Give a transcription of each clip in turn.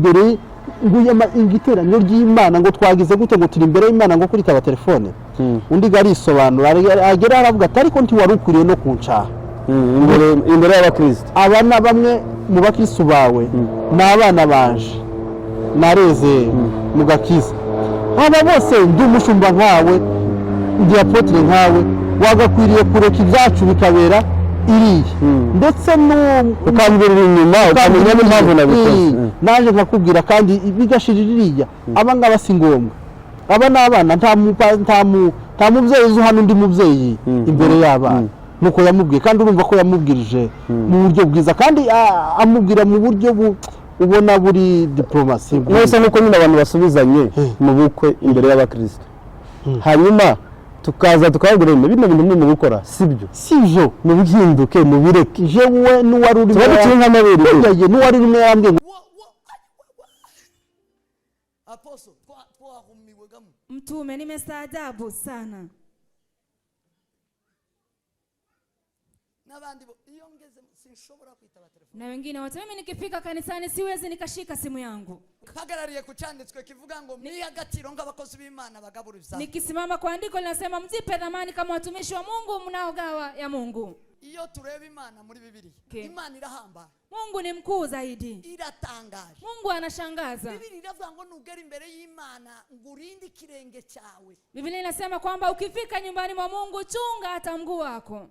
Dore nguyama ingiteranyo ry'Imana ngo twagize gute ngo turi imbere y'Imana ngo kuri taba telefone undi garisobanura agera aravuga ati ariko nti warukuriye no kuncaha imbere y'abakristo abana bamwe mu bakristo bawe n'abana banje nareze mu gakiza aba bose ndi umushumba nkawe ndi apotre nkawe wagakwiriye kureka ibyacu bikabera iriye ndetse ukambirira inyuma ukamenya n'impamvu nabikoze naje nkakubwira kandi bigashiririya abangaba si ngombwa aba n'abana nta mubyeyi uzi hano undi mubyeyi imbere y'abana nuko yamubwiye kandi urumva ko yamubwirije mu buryo bwiza kandi amubwira mu buryo ubona buri diplomasi mwese nuko nyine abantu basubizanye mu bukwe imbere y'abakristo hanyuma tukaza tukabwira bino bintu mu gukora sibyo mu bihinduke mu bireke jewe n'uwari uri n'uwari rimwe yambwiye Apostle twahumiwe gamu Mtume nimestaajabu sana n'abandi iyo ngeze sinshobora kwitaba telefone na wengine wote mimi nikifika kanisani siwezi nikashika simu yangu hagarariye ku cyanditswe kivuga ngo muri agatiro ng'abakozi b'Imana bagabura ibisa nikisimama kwa andiko linasema mjipe dhamani kama watumishi wa Mungu mnaogawa ya Mungu. Iyo tureba Imana muri Bibiliya Imana irahamba Mungu ni mkuu zaidi iratangaje Mungu anashangaza Bibiliya iravuga ngo nugera imbere y'Imana ngurinde ikirenge cyawe Biblia inasema kwamba ukifika nyumbani mwa Mungu chunga hata mguu wako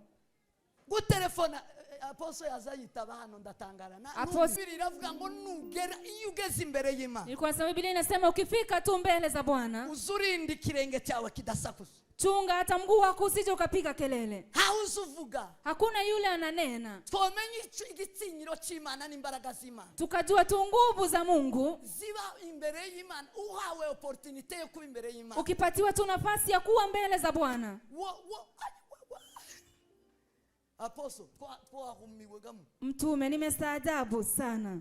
gutelefona Apostle yazayitaba hano ndatangara na Biblia iravuga ngo nugera iyo ugeze imbere y'Imana Nilikuwa nasema Biblia inasema ukifika tu mbele za Bwana uzurinde ikirenge cyawe kidasakuza chunga hata mguu wako usije ukapiga kelele hauzuvuga hakuna yule ananena twomenye igitinyiro cy'Imana n'imbaraga z'Imana tukajua tu nguvu za Mungu ziba imbere y'Imana uhawe opportunity yo kuba imbere y'Imana ukipatiwa tu nafasi ya kuwa mbele za Bwana Apostle twahumiwe gamu Mtume nimestaajabu sana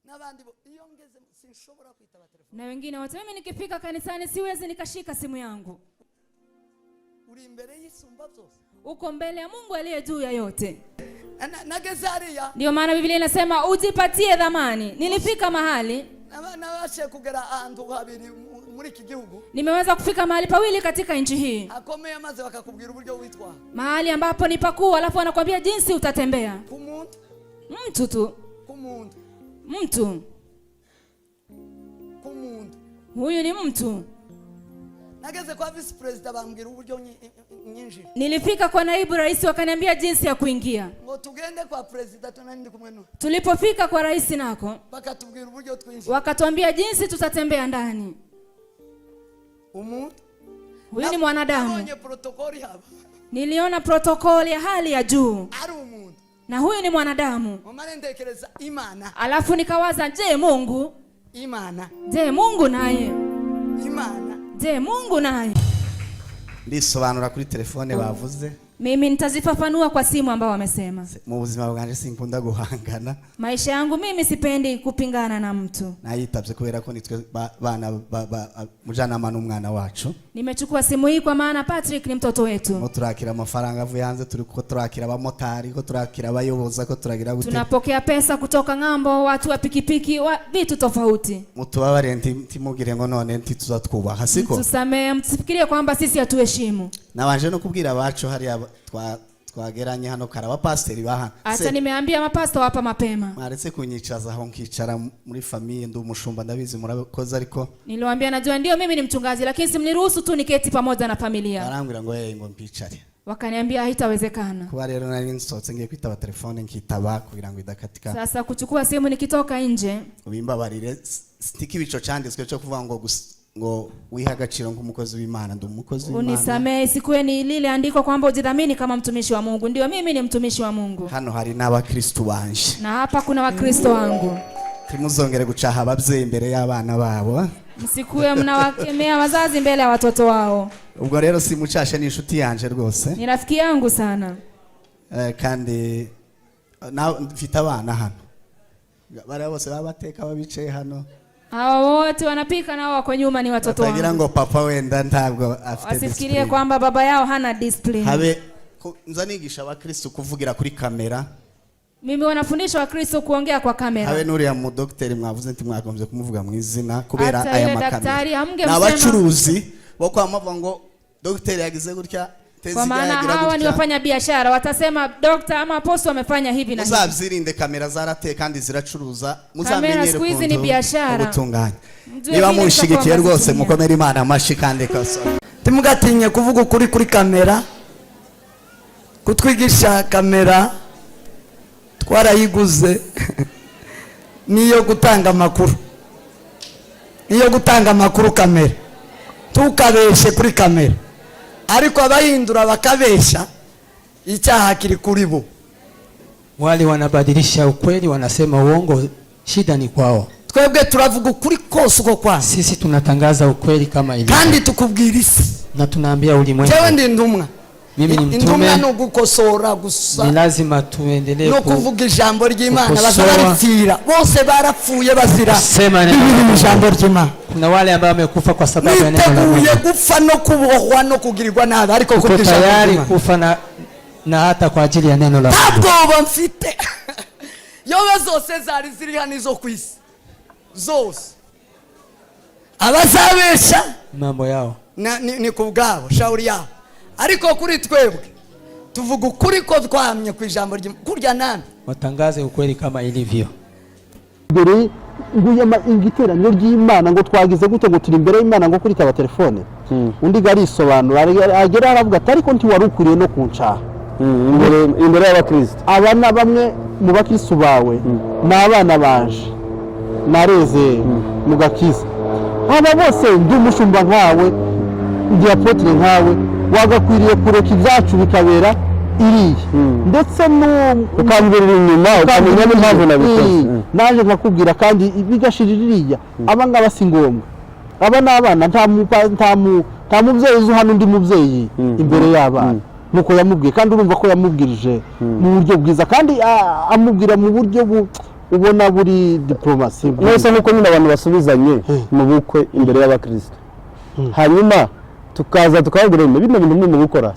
n'abandi iyo ngeze sinshobora kwitaba telefone na wengine wote mimi nikifika kanisani siwezi nikashika simu yangu uri imbere y'isumba byose uko mbele ya Mungu aliye juu ya yote nageze hariya ndio maana Biblia inasema ujipatie dhamani nilifika mahali nabashe kugera ahantu habiri muri iki gihugu nimeweza kufika mahali pawili katika nchi hii akomeye maze bakakubwira uburyo witwa mahali ambapo ni pakuu alafu anakuambia jinsi utatembea kumuntu mtu tu kumuntu mtu kumuntu huyu ni mtu nageze kwa vice president bambwira uburyo nyinshi nilifika kwa naibu rais wakaniambia jinsi ya kuingia ngo tugende kwa president tunandi kumwe no tulipofika kwa rais nako bakatubwira uburyo twinshi wakatuambia jinsi tutatembea ndani umuntu huyu ni mwanadamu nabonye protokoli hapa niliona protokoli ya hali ya juu ari umuntu na huyu ni mwanadamu umane ndekereza Imana alafu nikawaza je Mungu naye Mungu naye ndisobanura kuri telefone bavuze mimi nitazifafanua kwa simu ambao wamesema mu buzima bwanje sinkunda guhangana maisha yangu mimi sipendi kupingana na mtu nayitabye kubera ko nitwe bana mujanama n'umwana wacu nimechukua simu hii kwa maana Patrick ni mtoto wetu mo turakira amafaranga avuye hanze turi ko turakira abamotari ko turakira abayoboza ko turagira gute tunapokea pesa kutoka ngambo watu wa pikipiki vitu tofauti mutubabare ntimugire ngo none ntituzatwubaha siko tusamee msifikirie kwamba sisi hatuheshimu nabanje no kubwira abacu hari twageranye hano karaba pastor bahana hata nimeambia mapasta hapa mapema maretse kunyicaza aho nkicara muri famille ndi umushumba ndabizi murakoze ariko niliwaambia najua ndio mimi ni mchungaji lakini simniruhusu tu niketi pamoja na familia arambwira ngo ngo mpicare wakaniambia haitawezekana kuba rero nari nsotse ngiye kwitaba telefone nkitaba kugira ngo idakatika sasa kuchukua simu nikitoka nje ubimbabarire stiki bico cyanditswe cyo kuvuga ngo wiha agaciro nk'umukozi w'Imana ndi umukozi w'Imana unisamee sikuwe ni lile andiko kwamba ujidhamini kama mtumishi wa Mungu ndio mimi ni mtumishi wa Mungu hano hari n'abakristo banje na hapa kuna wakristo wangu timuzongere gucaha abavyeyi imbere y'abana babo msikuwe mnawakemea wazazi mbele ya watoto wao ubwo rero simucashe ni inshuti yanje rwose ni rafiki yangu sana kandi mfite abana hano bari bose babateka babicaye hano hao wote wanapika nao wako nyuma ni watoto wangu batagira ngo papa wenda ntabwo afite discipline wasifikirie kwamba baba yao hana discipline habe nza nigisha abakristo kuvugira kuri kamera Mimi wanafundisha wa Kristo kuongea kwa kamera. Habe nuriya mu docteur mwavuze nti mwagombye kumuvuga mu izina kubera Hata aya yule makamera. daktari hamnge N'abacuruzi bo kwamavuga ngo docteur yagize gutya kwa maana hawa ni wafanya biashara watasema doctor ama apostle wamefanya hivi na hivi. Muzabzirinde kamera zarate kandi ziracuruza Kamera siku hizi ni biashara. Ubutunganye. Niba mushigikiye rwose mukomere Imana amashi kandi kaso. Timugatinye kuvuga ukuri kuri kamera. Kutwigisha kamera twarayiguze niyo gutanga amakuru. Niyo gutanga amakuru kamera. Tukabeshe kuri kamera. Ariko abahindura bakabesha icyaha kiri kuri bo. Wale wanabadilisha ukweli wanasema uongo, shida ni kwao. Twebwe turavuga ukuri kose uko kwa. Sisi tunatangaza ukweli kama ilivyo. Kandi tukubwira isi. Na tunaambia ulimwengu. Jewe ndi ndumwa. Mimi ni mtume. Indumwa no gukosora gusa. Ni lazima tuendelee no kuvuga ijambo ry'Imana bazabarifira. Bose barapfuye bazira. Sema neno ijambo ry'Imana. Kuna wale ambao wamekufa kwa sababu ya neno la Mungu. Niteguye kufa no kubohwa no kugirirwa nabi ariko kuvuga ijambo tayari kufa na hata kwa ajili ya neno la Mungu. Tabwoba mfite. Yowe zose zari ziri hano izo kwisi. Zose. Abazabesha mambo yao. Ni kubgabo shauri yao. Ariko kuri twebwe tuvuga ukuri ko twamye ku ijambo kurya nani watangaze ukweli kama ilivyo. Mbere nguyama ingiteranyo ry'Imana ngo twagize gute ngo turi imbere y'Imana ngo kuri taba telefone. Undi gari isobanura agera aravuga atari ko nti warukuriye no kuncaha. Imbere y'abakristo. Abana bamwe mu bakristo bawe n'abana banje nareze mu gakiza. Aba bose ndi umushumba nkawe ndi apotre nkawe wagakwiriye kureka ibyacu bikabera iriye ndetse ukambirira inyuma ukamenya n'impamvu nabikoze naje nkakubwira kandi bigashiririya abanga basi ngombwa aba n'abana nta mubyeyi uzi hano undi mubyeyi imbere y'abana nuko yamubwiye kandi urumva ko yamubwirije mu buryo bwiza kandi amubwira mu buryo ubona buri diplomasi mwese nuko nyine abantu basubizanye mu bukwe imbere y'abakristo hanyuma tukaza tukabwira bino bintu mu gukora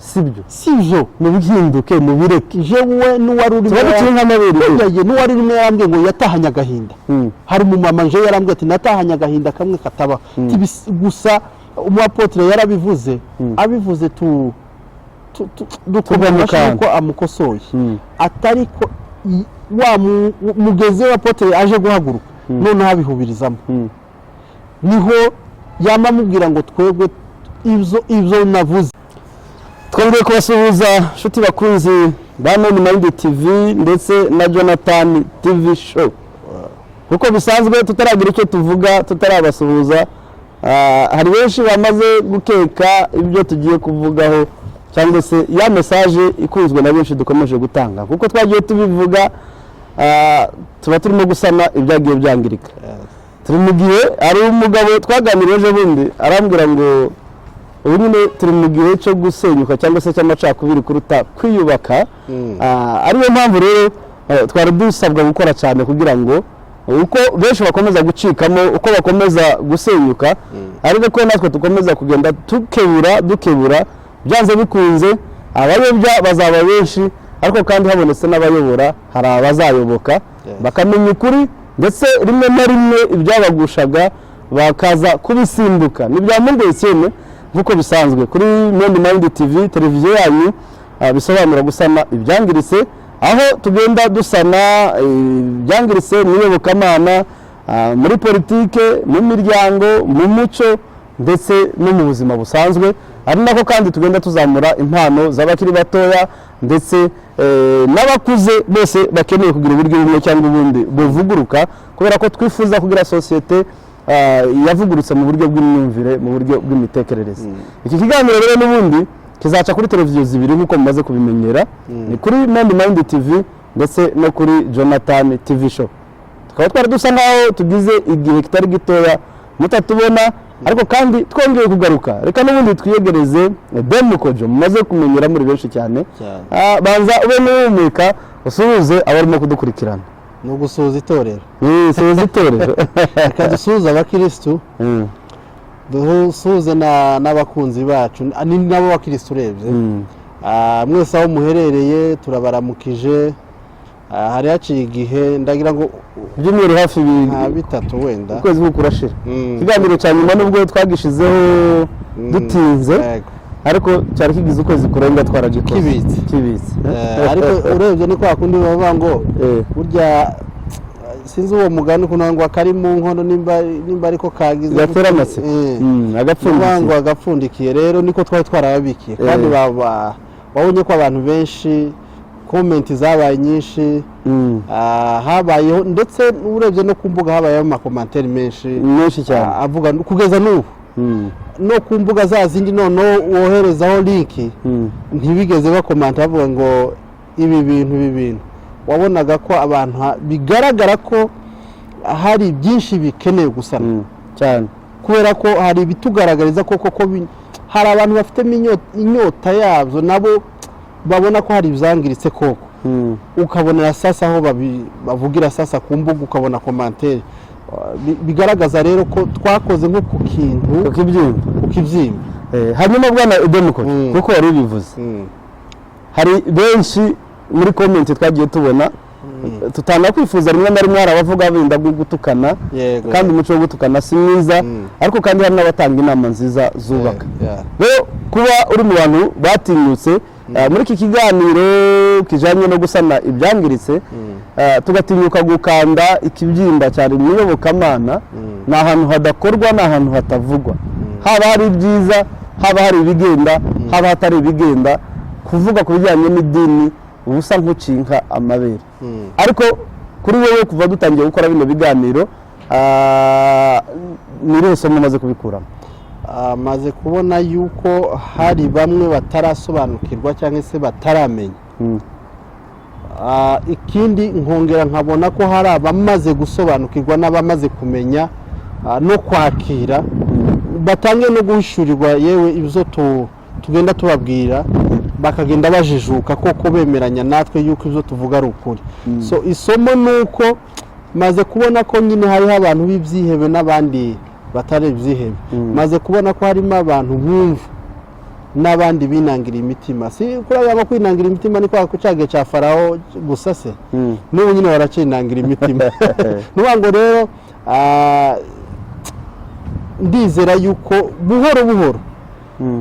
sibyo mu bihinduke mu bireke jewe n'uwari uri n'uwari rimwe yarambwiye ngo yatahanye agahinda hari mu mama nje yarambwiye ati natahanye agahinda kamwe kataba gusa umuapotre yarabivuze abivuze dukomeza ko amukosoye atari ko wa mugeze wa apotre aje guhaguruka none habihubirizamo niho yamamubwira ngo twebwe ibyo navuze. Twongeye kubasuhuza nshuti bakunzi ba Mani Mind TV ndetse na Jonathan TV show. Kuko bisanzwe tutaragira icyo tuvuga tutarabasuhuza, hari benshi bamaze gukeka ibyo tugiye kuvugaho cyangwa se ya message ikunzwe na benshi dukomeje gutanga. Kuko twagiye tubivuga tuba turimo gusana ibyagiye byangirika. Turi mu gihe ari umugabo twaganiriye bundi arambwira ngo ubu nyine turi mu gihe cyo gusenyuka cyangwa se cy'amacakubiri kuruta kwiyubaka. Ariyo mpamvu rero twari dusabwa gukora cyane kugira ngo uko benshi bakomeza gucikamo uko bakomeza gusenyuka ariko ko natwe tukomeza kugenda dukebura byanze bikunze abayobya bazaba benshi ariko kandi habonetse n'abayobora hari abazayoboka bakamenya ukuri ndetse rimwe na rimwe ibyabagushaga bakaza kubisimbuka nibyamungoye cyane nkuko bisanzwe kuri Mani Mind TV televiziyo yanyu bisobanura gusana ibyangiritse aho tugenda dusana ibyangiritse mu iyobokamana muri politike mu miryango mu muco ndetse no mu buzima busanzwe ari nako kandi tugenda tuzamura impano z'abakiri batoya ndetse n'abakuze bose bakeneye kugira uburyo bumwe cyangwa ubundi buvuguruka kubera ko twifuza kugira societe yavugurutse mu buryo bw'imyumvire mu buryo bw'imitekerereze. Iki kiganiro rero n'ubundi kizaca kuri televiziyo zibiri nkuko mumaze kubimenyera ni kuri Mani Mind TV ndetse no kuri Jonathan TV show. Tukaba twari dusa naho tugize igihe kitari gitoya mutatubona ariko kandi twongeye kugaruka reka n'ubundi twiyegereze Demukojo mumaze kumenyera muri benshi cyane banza ube n'umwika usuhuze abarimo kudukurikirana no gusuhuza itorero suhuza itorero reka dusuhuze abakristo dusuhuze n'abakunzi bacu ni nabo bakristo urebye mwese aho muherereye turabaramukije hari haciye igihe ndagira ngo by'umweru hafi nka bitatu wenda ukwezi kurashira ikiganiro cya nyuma nubwo twagishizeho dutinze ariko cyari kigize ukwezi kurenga twaragikoze kibitse ariko urebye ni kwa kundi bavuga ngo burya sinzi uwo mugani ukuntu ngo akari mu nkono nimba ariko kagize gatera amase agapfundikiye rero niko twari twarababikiye kandi wabonye ko abantu benshi komenti zabaye nyinshi habayeho ndetse urebye no ku mbuga habayeho amakomantere menshi cyane avuga kugeza n'ubu no ku mbuga za zindi noneho woherezaho linki ntibigeze bakomanta bavuga ngo ibi bintu wabonaga ko abantu bigaragara ko hari byinshi bikenewe gusana cyane kubera ko hari ibitugaragariza ko hari abantu bafitemo inyota yabyo nabo babona ko hari ibyangiritse koko ukabonera sasa aho bavugira sasa ku mbuga ukabona komantere bigaragaza rero ko twakoze nko ku kintu kukibyimba hanyuma bwana Edemuko kuko wari ubivuze hari benshi muri komenti twagiye tubona tutana kwifuza rimwe na rimwe abavuga benda gutukana kandi umuco wo gutukana si mwiza ariko kandi hari n'abatanga inama nziza zubaka rero kuba uri mu bantu batinyutse muri iki kiganiro kijanye no gusana ibyangiritse tugatinyuka gukanda ikibyimba cyane mu iyobokamana ni ahantu hadakorwa ni ahantu hatavugwa haba hari ibyiza haba hari ibigenda haba hatari ibigenda kuvuga ku bijyanye n'idini ubusa nk'ucinka amabere ariko kuri wowe kuva dutangiye gukora bino biganiro ni somo maze kubikuramo maze kubona yuko hari bamwe batarasobanukirwa cyangwa se bataramenya ikindi nkongera nkabona ko hari abamaze gusobanukirwa n'abamaze kumenya no kwakira batangiye no guhishurirwa yewe ibyo tugenda tubabwira bakagenda bajijuka koko bemeranya natwe yuko ibyo tuvuga ari ukuri so isomo ni uko maze kubona ko nyine hariho abantu b'ibyihebe n'abandi batari ibyihebe maze kubona ko harimo abantu bumva n'abandi binangira imitima si kuraba kwinangira imitima ni kwa kucage cya Farawo gusa se n'ubu nyine baracinangira imitima nubango rero ndizera yuko buhoro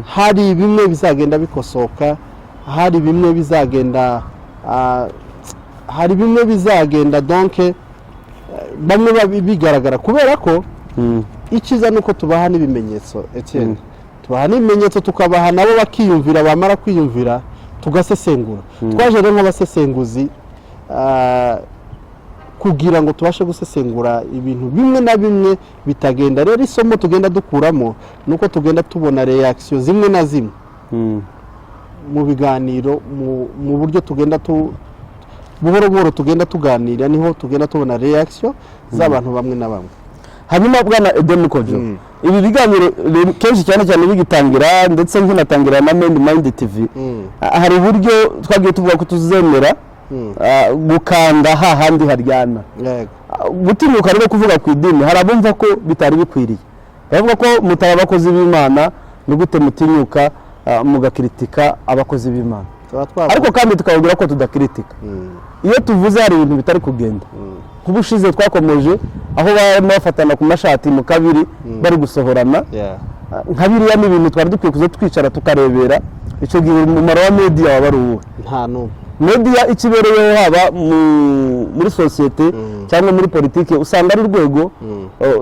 hari bimwe bizagenda bikosoka hari bimwe bizagenda donc bamwe bigaragara kubera ko ikiza nuko tubaha n'ibimenyetso Etienne tubaha n'ibimenyetso tukabaha nabo bakiyumvira bamara kwiyumvira tugasesengura twaje rero nk'abasesenguzi kugira ngo tubashe gusesengura ibintu bimwe na bimwe bitagenda rero isomo tugenda dukuramo nuko tugenda tubona reaction zimwe na zimwe mu biganiro mu buryo tugenda buhoro tugenda tuganira niho tugenda tubona reaction z'abantu bamwe na bamwe hanyuma bwana Edemuko ibi biganiro kenshi cyane bigitangira ndetse nk'inatangira na Mind TV hari uburyo twagiye tuvuga ko tuzemera gukanda hahandi haryana gutinyuka rero kuvuga ku idini hari abumva ko bitari bikwiriye bavuga ko mutari abakozi b'Imana ni gute mutinyuka mugakritika abakozi b'Imana ariko kandi tukababwira ko tudakritika iyo tuvuze hari ibintu bitari kugenda kubushize twakomeje aho bafatana ku mashati mu kabiri bari gusohorana nka biriya ni ibintu twari dukwiye kuza twicara tukarebera icyo gihe umumaro wa media waba ari uwo nta n'umwe media ikibereyeho haba muri sosiyete cyangwa muri politike usanga ari urwego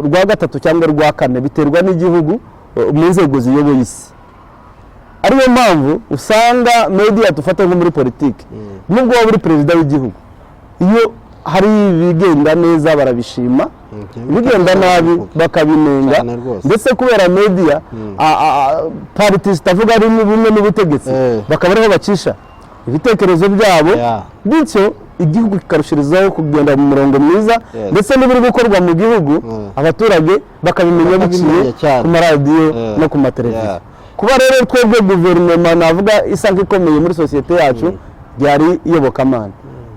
rwa gatatu cyangwa rwa kane biterwa n'igihugu mu nzego ziyoboye isi ariyo mpamvu usanga media tufata nko muri politike nubwo waba uri perezida w'igihugu iyo hari ibigenda neza barabishima ibigenda nabi bakabinenga ndetse kubera media parties tavuga ari bimwe n'ubutegetsi bakaba ariho bacisha ibitekerezo byabo bityo igihugu kikarushirizaho kugenda mu murongo mwiza ndetse n'ibiri gukorwa mu gihugu abaturage bakabimenya biciye ku maradiyo no ku mateleviziyo kuba rero twebwe guverinoma navuga isa nk'ikomeye muri sosiyete yacu byari iyobokamana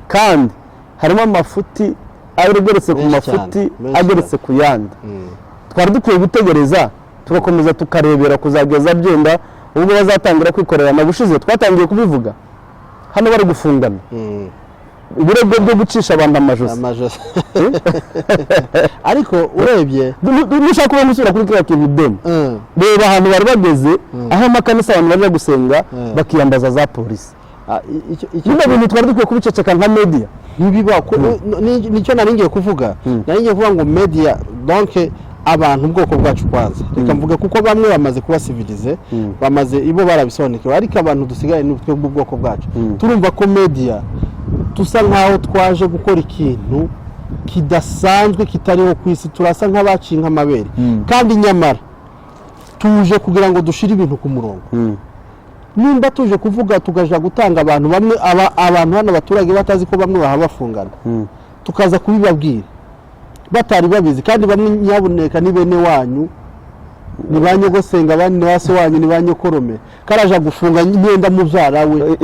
kandi harimo amafuti ageretse ku mafuti ageretse ku yandi twari dukwiye gutegereza tugakomeza tukarebera kuzageza byenda ubwo bazatangira kwikorera na bushize twatangiye kubivuga hano bari gufungana ibirego byo gucisha abantu amajosi ariko urebye dushaka kuba musura kuri kiriya kintu demo reba ahantu bari bageze aho amakanisa abantu baje gusenga bakiyambaza za polisi ibyo bintu twari dukwiye kubiceceka nka media ntibiba nicyo nari ngiye kuvuga ngo media donc abantu ubwoko bwacu kwanza reka mvuge kuko bamwe bamaze kuba civilize bamaze ibo barabisobanukiwe ariko abantu dusigaye n'ubutwe bw'ubwoko bwacu turumva ko media tusa nkaho twaje gukora ikintu kidasanzwe kitariho ku isi turasa nk'abaciye nk'amabere kandi nyamara tuje kugira ngo dushire ibintu ku murongo nimba tuje kuvuga tugaja gutanga abantu bamwe abantu hano abaturage batazi ko bamwe bahabafungana tukaza kubibabwira batari babizi kandi bamwe nyabuneka ni bene wanyu ni banyogosenga abandi ni wase wanyu ni banyokorome karaja gufunga imyenda mubyara we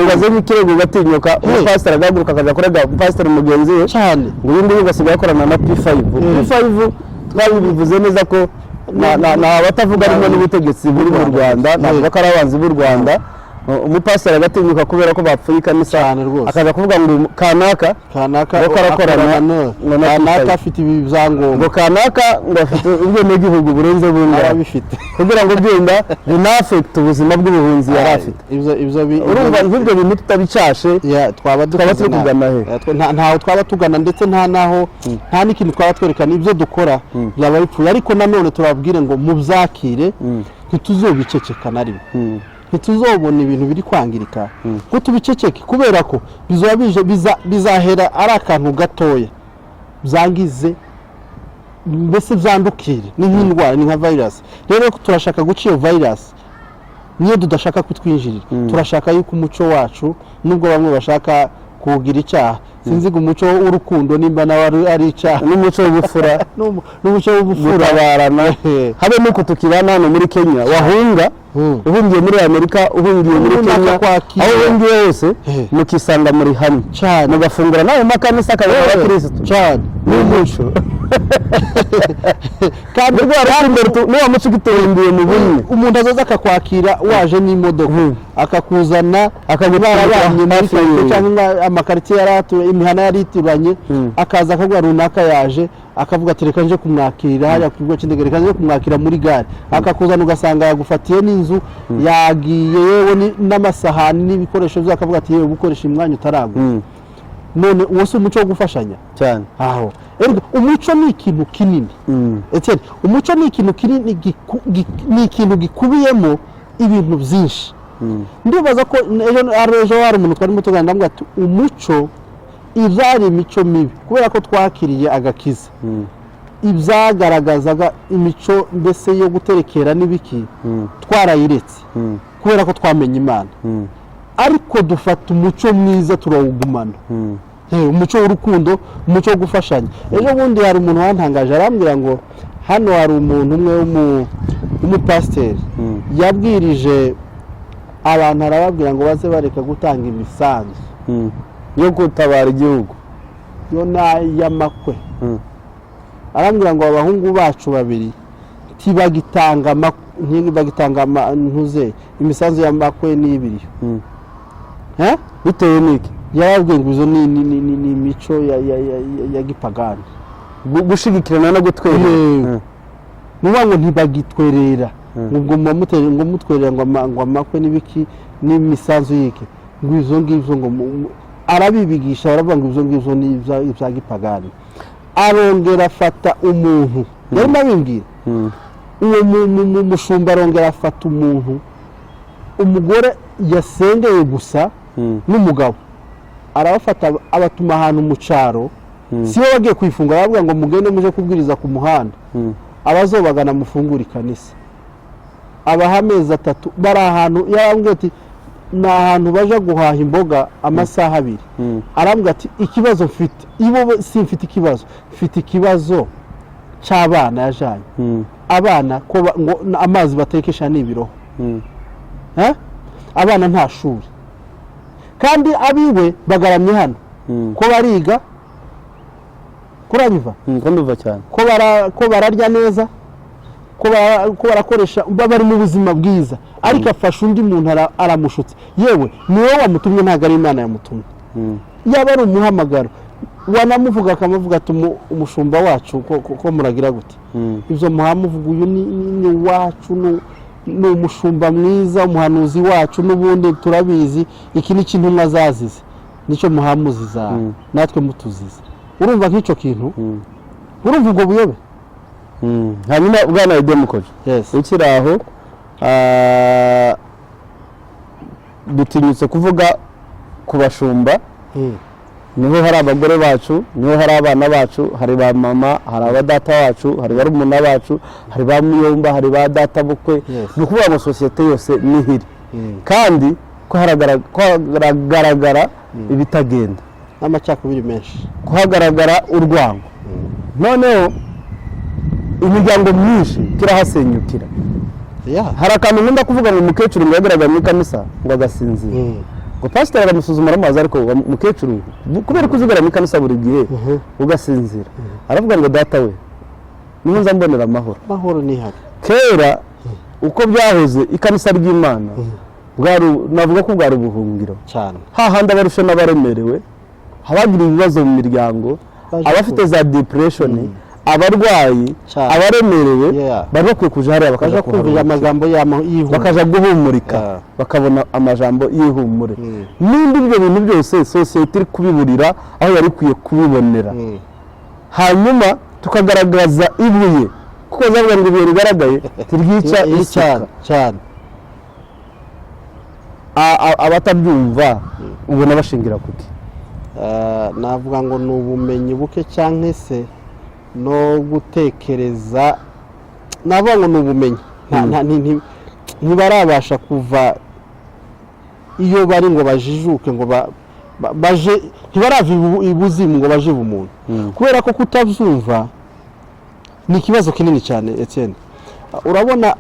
ubaze n'ikirego gatinyuka pastor agaguruka akaja kurega pastor mugenzi we cyane ngo ibindi bigasigaye akorana na P5 twabivuze neza ko na abatavuga rumwe n'ubutegetsi buri mu Rwanda ntabwo ko ari abanzi b'u Rwanda umupasiteri agatinyuka kubera ko bapfuye ikanisa akaza kuvuga ngo kanaka kanaka afite ibi byangombwa ngo kanaka ngo afite ubwenegihugu burenze bundi arabifite kugira ngo byenda binafekte ubuzima bw'ubuhunzi yari afite urumva nk'ibyo bintu tutabicashe twaba turi kugana he ntaho twaba tugana ndetse nta n'ikintu twaba twerekana ibyo dukora byaba bipfuye ariko nanone turababwire ngo mubyakire ntituzobiceceka na rimwe ntituzobona ibintu biri kwangirika ko tubiceceke kubera ko bizahera ari akantu gatoya byangize mbese byandukire ni nk'indwara ni nka virus rero turashaka guca iyo virus niyo tudashaka kutwinjirira turashaka yuko umuco wacu nubwo bamwe bashaka kugira icyaha sinziga umuco w'urukundo nimba nawe ari icyaha n'umuco w'ubufura n'umuco w'ubufura barana habe nuko tukibana hano muri Kenya wahunga uhungiye muri Amerika uhungiye muri Kenya aho uhungiye hose mukisanga muri hamwe mugafungura nawe makanisa kabera Kristo cyane n'umuco kandi niba muco gitorindiye mu bumwe umuntu azaza akakwakira waje n'imodoka akakuzana akagura abanye muri Kenya cyangwa amakaritiye yaratuye imihana yarituranye akaza akagwa runaka yaje akavuga ati reka nje kumwakira haya ku kigo cy'indege reka nje kumwakira muri gare akakuzana ugasanga yagufatiye n'inzu yagiye yewe n'amasahani n'ibikoresho byo akavuga ati yewe gukoresha imwanya utaragwa none wose umuco wo gufashanya cyane aho umuco ni ikintu kinini etse umuco ni ikintu kinini ni ikintu gikubiyemo ibintu byinshi ndibaza ko ejo hari umuntu twari mutugana ndamubwira ati umuco izari imico mibi kubera ko twakiriye agakiza ibyagaragazaga imico mbese yo guterekera n'ibiki twarayiretse kubera ko twamenye Imana ariko dufata umuco mwiza turawugumana umuco w'urukundo umuco wo gufashanya ejo bundi hari umuntu wantangaje arambwira ngo hano hari umuntu umwe w'umupasiteri yabwirije abantu arababwira ngo baze bareka gutanga imisanzu yo gutabara igihugu yo n'ay'amakwe arambwira ngo abahungu bacu babiri ntibagitanga ntuze imisanzu y'amakwe n'ibiri bitewe n'iki yarabwiye ngo izo ni imico ya gipagani gushigikirana no gutwerera nuba ngo ntibagitwerera ngo mutwerera ngo amakwe n'ibiki n'imisanzu yike ngo izo ngibyo ngo arabibigisha baravuga ngo izo ngibyo ni ibya gipagani arongera afata umuntu yarimo abimbwira uwo mushumba arongera afata umuntu umugore yasengeye gusa n'umugabo arabafata abatuma ahantu mu cyaro siyo bagiye kwifunga aravuga ngo mugende muje kubwiriza ku muhanda abazobagana mufungura ikanisa abaha amezi 3 bari ahantu yarambwiye ati ni ahantu baje guhaha imboga amasaha 2 arambwira ati ikibazo mfite ibo simfite ikibazo mfite ikibazo cy'abana yajanye abana ko ngo amazi batekesha n'ibiroho abana nta shuri kandi abiwe bagaramye hano ko bariga kuranyuva ndumva cyane ko bararya neza ko barakoresha bari mu buzima bwiza ariko afasha undi muntu aramushutse yewe niwe wamutumye ntago ari Imana yamutumye yaba ari umuhamagaro wanamuvuga akamuvuga ati umushumba wacu ko muragira gute ibyo muhamuvuga uyu ni wacu ni umushumba mwiza umuhanuzi wacu n'ubundi turabizi iki ni ikintu mwazazize nicyo muhamuziza natwe mutuziza urumva nk'icyo kintu urumva ubwo buyobe hanyuma bwana Idemukoje ukiri aho dutinyutse kuvuga ku bashumba niho hari abagore bacu niho hari abana bacu hari ba mama hari abadata wacu hari barumuna bacu hari ba muyomba hari ba data bukwe ni ukuvuga ngo sosiyete yose nihiri kandi ko haragaragara ibitagenda n'amacakubiri menshi ko hagaragara urwango noneho imiryango myinshi kirahasenyukira hari akantu nkunda kuvuga ngo umukecuru ngo yagaragara muri kanisa ngo agasinzira ngo pasiteri aramusuzuma aramubaza ariko umukecuru kubera ko uzigara muri kanisa buri gihe ugasinzira aravuga ngo data we niho nza mbonera amahoro nihari kera uko byahoze ikanisa ry'Imana navuga ko bwari ubuhungiro cyane hahandi abarusha n'abaremerewe abagira ibibazo mu miryango abafite za depression abarwayi abaremerewe bari bakwiye kuja hariya bakaja kumva amagambo y'ihumure bakaja guhumurika bakabona amajambo y'ihumure n'indi ibyo bintu byose sosiyete iri kubiburira aho yari kwiye kubibonera hanyuma tukagaragaza ibuye kuko zavuga ngo ibuye rigaragaye tiryica isuka cyane abatabyumva ubona bashingira kuki navuga ngo ni ubumenyi buke cyangwa se no gutekereza navuga ngo ni ubumenyi ntibarabasha kuva iyo bari ngo bajijuke ngo baje ntibarava ibuzimu ngo baje ubumuntu kubera ko kutabyumva ni ikibazo kinini cyane Etienne urabona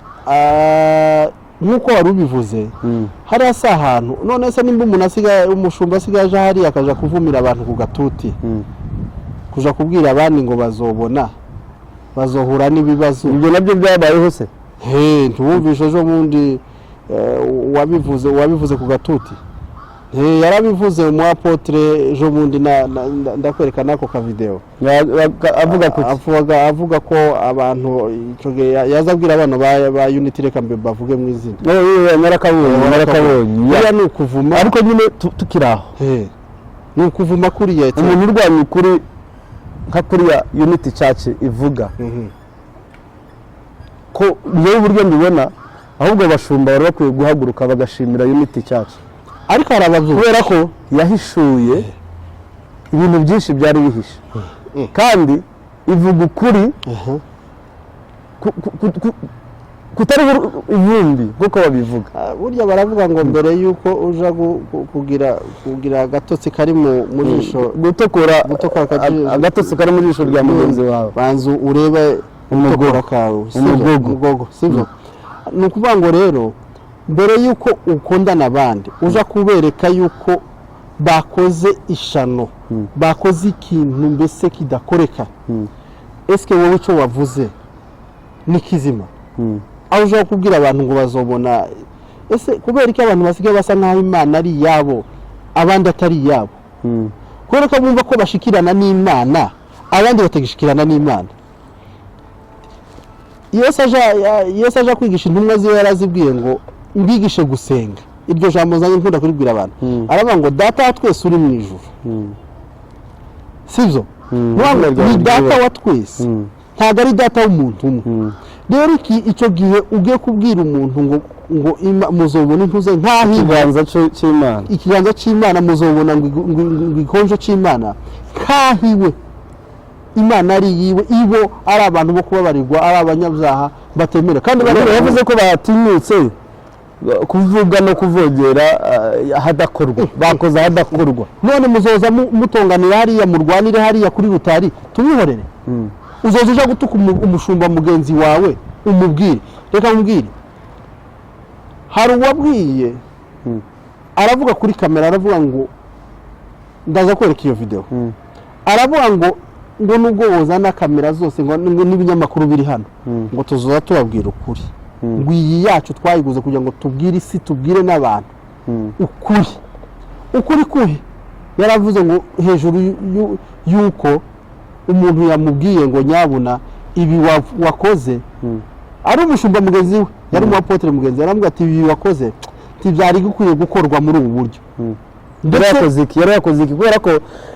nk'uko wari ubivuze hariya si ahantu none se nimba umuntu umushumba asigaje hariya akaja kuvumira abantu ku gatuti kuja kubwira abandi ngo bazobona bazohura n'ibibazo ibyo nabyo byabayeho se ntiwumvishe ejo bundi wabivuze ku gatuti yarabivuze mu apotre ejo bundi ndakwereka nako ka video avuga ko abantu yazabwira abantu ba Unity reka mbe bavuge mu izina narakabonye ya ni ukuvuma ariko nyine tukiraho ni ukuvuma kuriya umuntu urwanya ukuri nka kuriya Unity Church ivuga ko niyo buryo mbibona ahubwo abashumba bari bakwiye guhaguruka bagashimira Unity Church ariko harabavuga kubera ko yahishuye ibintu byinshi byari bihishe kandi ivuga ukuri kutari ivumbi nk'uko babivuga burya baravuga ngo mbere y'uko uja kugira agatotsi kari mu jisho gutokora agatotsi kari mu jisho rya mugenzi wawe banza urebe umugora kawe umugogo sibyo ni ukuvuga ngo rero mbere y'uko ukundana abandi uja kubereka y'uko bakoze ishano bakoze ikintu mbese kidakoreka eske wowe icyo wavuze ni kizima aho uja kubwira abantu ngo bazobona ese kubera iki abantu basigaye basa nk'aho Imana ari iyabo abandi atari iyabo kubera ko bumva ko bashikirana n'Imana abandi batagishikirana n'Imana Yesu aja kwigisha intumwa ziwe yarazibwiye ngo mbigishe gusenga iryo jambo zanjye nkunda kuribwira abantu aravuga ngo data wa twese uri mu ijuru sibyo ni data wa twese ntabwo ari data w'umuntu umwe rero icyo gihe ugiye kubwira umuntu ngo muzobona intuze nk'aho ikiganza cy'Imana muzobona ngo ikonjo cy'Imana nk'ahiwe Imana ari yiwe ibo ari abantu bo kubabarirwa ari abanyabyaha batemera kandi yavuze ko batinyutse kuvuga no kuvogera hadakorwa bakoze hadakorwa none muzoza mutonganira hariya murwanire hariya kuri rutari tubihorere uzoza uja gutuka umushumba mugenzi wawe umubwire reka mubwire hari uwabwiye aravuga kuri kamera aravuga ngo ndaza kwereka iyo video aravuga ngo nubwo wozana kamera zose ngo n'ibinyamakuru biri hano ngo tuzoza tubabwira ukuri ngo iyi yacu twayiguze kugira ngo tubwire isi tubwire n'abantu ukuri kuhe yaravuze ngo hejuru yuko umuntu yamubwiye ngo nyabuna ibi wakoze ari umushumba mugenzi we yari mu apotre mugenzi yaramubwira ati ibi wakoze tibyari gukwiye gukorwa muri ubu buryo yari yakoze iki kubera ko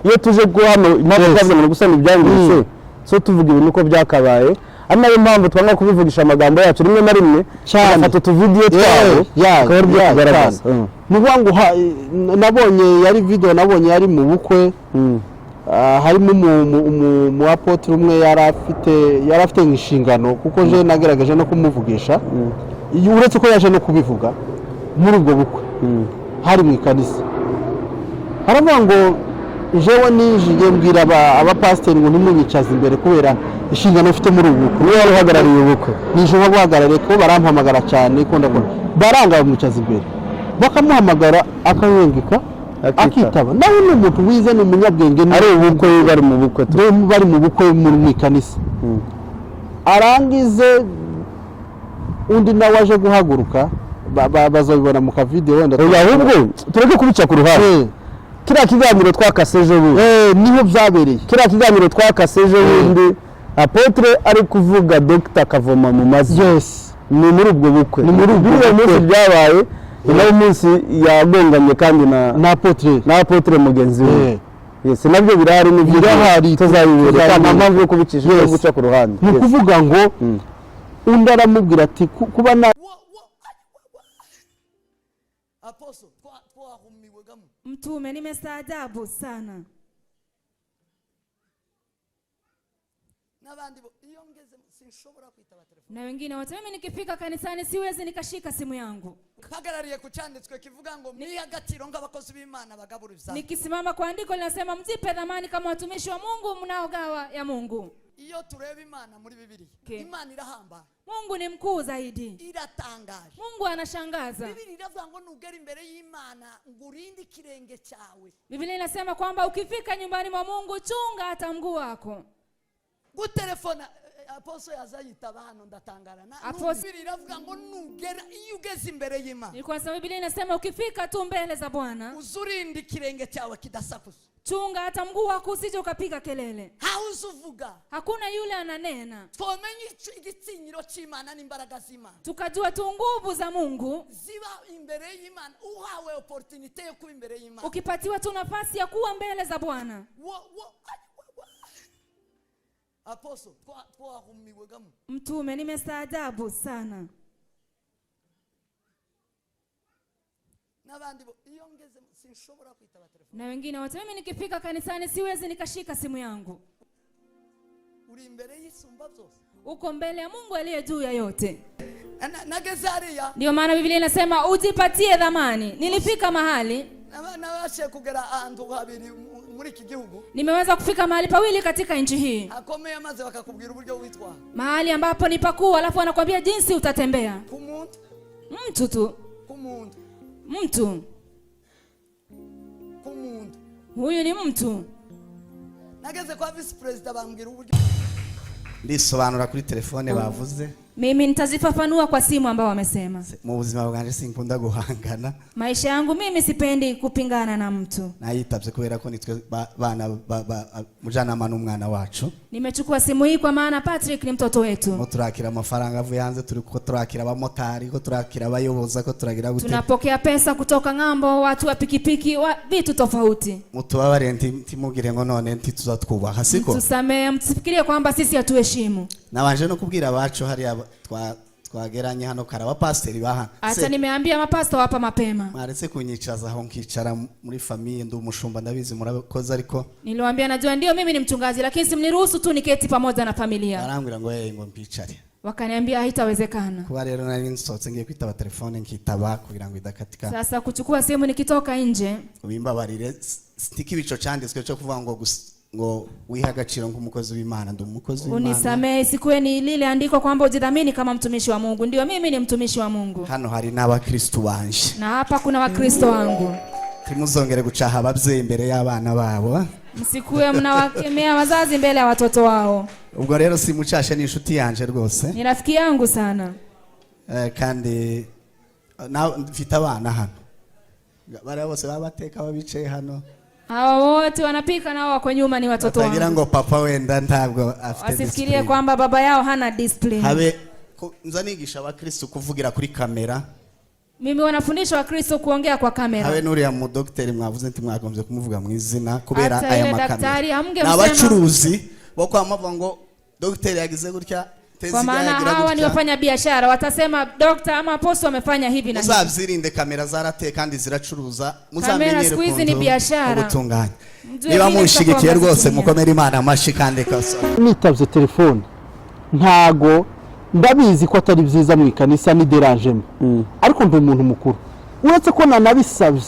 iyo tuje hano impamvu twavuze gusana ibyanditse so tuvuga ibintu uko byakabaye ari nayo mpamvu twanga kubivugisha amagambo yacu rimwe na rimwe afata utuvidiyo twabo akaba ari byo tugaragaza nuvuga ngo nabonye yari video nabonye yari mu bukwe harimo mu apotre umwe yari afite inshingano kuko je nagaragaje no kumuvugisha uretse ko yaje no kubivuga muri ubwo bukwe hari mu ikanisa haravuga ngo jewe nije mbwira abapasiteri ngo ntimunyicaze imbere kubera inshingano ufite muri ubu bukwe niyo wari uhagarariye ubukwe nije baguhagarariye ko barampamagara cyane ko ndabona baranga bamucaza imbere bakamuhamagara akayengeka akitaba nawe ni umuntu wize ni umunyabwenge ari ubukwe bari mu bukwe muri ikanisa arangize undi nawe aje guhaguruka bazabibona mu kavideo wenda ahubwo tureke kubica ku ruhande kiriya kiganiro twakaseje bundi niho byabereye kiriya kiganiro twakaseje bundi apotre ari kuvuga Dr Kavoma mu mazi ni muri ubwo bukwe ni muri ubwo munsi byabaye nawe munsi yagonganye kandi na apotre mugenzi we nabyo birahari ni birahari tuzabibera nta mpamvu yo kubicisha no guca ku ruhande ni kuvuga ngo undi aramubwira ati kuba na Apostle twahumiwe gamu Mtume nimestaajabu sana n'abandi iyo ngeze sinshobora kwitaba telefone na wengine wote mimi nikifika kanisani siwezi nikashika simu yangu hagarariye ku cyanditswe kivuga ngo mwiha agaciro ng'abakozi b'Imana bagabura ibizami nikisimama kwa andiko linasema mzipe dhamani kama watumishi wa Mungu mnaogawa ya Mungu. Iyo tureba Imana muri Bibiliya Imana irahamba Mungu ni mkuu zaidi iratangaje Mungu anashangaza Bibiliya iravuga ngo nugera imbere y'Imana ngurinde kirenge cyawe Biblia inasema kwamba ukifika nyumbani mwa Mungu chunga hata mguu wako gutelefona Apostle yazayitaba hano ndatangara na Biblia iravuga ngo nugera iyo ugeze imbere y'Imana Ilikuwa sababu Biblia inasema ukifika tu mbele za Bwana uzurinde kirenge cyawe kidasakuza chunga hata mguu wako usije ukapiga kelele hauzuvuga hakuna yule ananena twomenye igitinyiro cy'Imana n'imbaraga z'Imana tukajua tu nguvu za Mungu ziba imbere y'Imana uhawe opportunity yo kuba imbere y'Imana ukipatiwa tu nafasi ya kuwa mbele za Bwana Apostle twahumiwe gamu Mtume nimestaajabu sana n'abandi iyo ngeze sinshobora kwitaba telefone na wengine wote mimi nikifika kanisani siwezi nikashika simu yangu uri imbere y'isumba byose uko mbele ya Mungu aliye juu ya yote nageze hariya ndio maana Biblia inasema ujipatie dhamani nilifika mahali nabashe kugera ahantu habiri muri iki gihugu nimeweza kufika mahali pawili katika nchi hii akomeye maze bakakubwira uburyo witwa mahali ambapo ni pakuu alafu anakuambia jinsi utatembea kumuntu mtu tu kumuntu mtu kumuntu huyu ni mtu nageze kwa vice president bambwira uburyo ndisobanura kuri telefone bavuze mimi nitazifafanua kwa simu ambao wamesema mu buzima bwanje sinkunda guhangana maisha yangu mimi sipendi kupingana na mtu nayitabye kubera ko nitwe bana mujanama n'umwana wacu nimechukua simu hii kwa maana Patrick ni mtoto wetu turakira amafaranga avuye hanze turi ko turakira abamotari ko turakira abayoboza ko turagira gute tunapokea pesa kutoka ngambo watu wa pikipiki vitu tofauti mutubabare ntimugire ngo none ntituzatwubaha siko tusamee msifikirie kwamba sisi hatuheshimu nabanje no kubwira abacu hari twageranye hano karaba pasiteri baha acha nimeambia mapasta hapa mapema maretse kunyicaza aho nkicara muri famille ndi umushumba ndabizi murakoze ariko niliwaambia najua ndio mimi ni mchungaji lakini simniruhusu tu niketi pamoja na familia barambwira ngo ngo mpicare wakaniambia haitawezekana kuba rero nari nsotse ngiye kwitaba telefone nkitaba kugira ngo idakatika sasa kuchukua simu nikitoka nje ubimbabarire stiki bico cyanditswe cyo kuvuga ngo wiha agaciro nk'umukozi w'Imana ndi umukozi w'Imana unisamee sikuwe ni lile andiko kwamba ujidhamini kama mtumishi wa Mungu ndio mimi ni mtumishi wa Mungu hano hari n'abakristo banje na hapa kuna wakristo wangu timuzongere gucaha abavyeyi imbere y'abana babo msikuwe mnawakemea wazazi mbele ya watoto wao ubwo rero simucashe ni inshuti yanje rwose ni rafiki yangu sana kandi mfite abana hano bari bose babateka babicaye hano Hawa wote wanapika na wako nyuma ni watoto wangu. Batagira ngo papa wenda ntabwo afite Wasifikirie kwamba baba yao hana discipline. Habe nzanigisha abakristo kuvugira kuri kamera. Mimi wanafundisha Wakristo kuongea kwa kamera. Habe nuriya mu docteur mwavuze nti mwagombye kumuvuga mu izina kubera Hata aya ile makamera. daktari hamge N'abacuruzi bo kwamavuga ngo docteur yagize gutya. Kwa maana hawa ni wafanya biashara watasema doctor ama apostle wamefanya hivi na hivi. Muzabyirinde kamera zarateye kandi ziracuruza muzamenyere kuntu ubutunganye. Niba mushigikiye rwose mukomere Imana amashi kandi kaso. Nitabye telefone ntago ndabizi ko atari byiza mu ikanisa ni derangement. Ariko ndi umuntu mukuru. Uretse ko nanabisabye.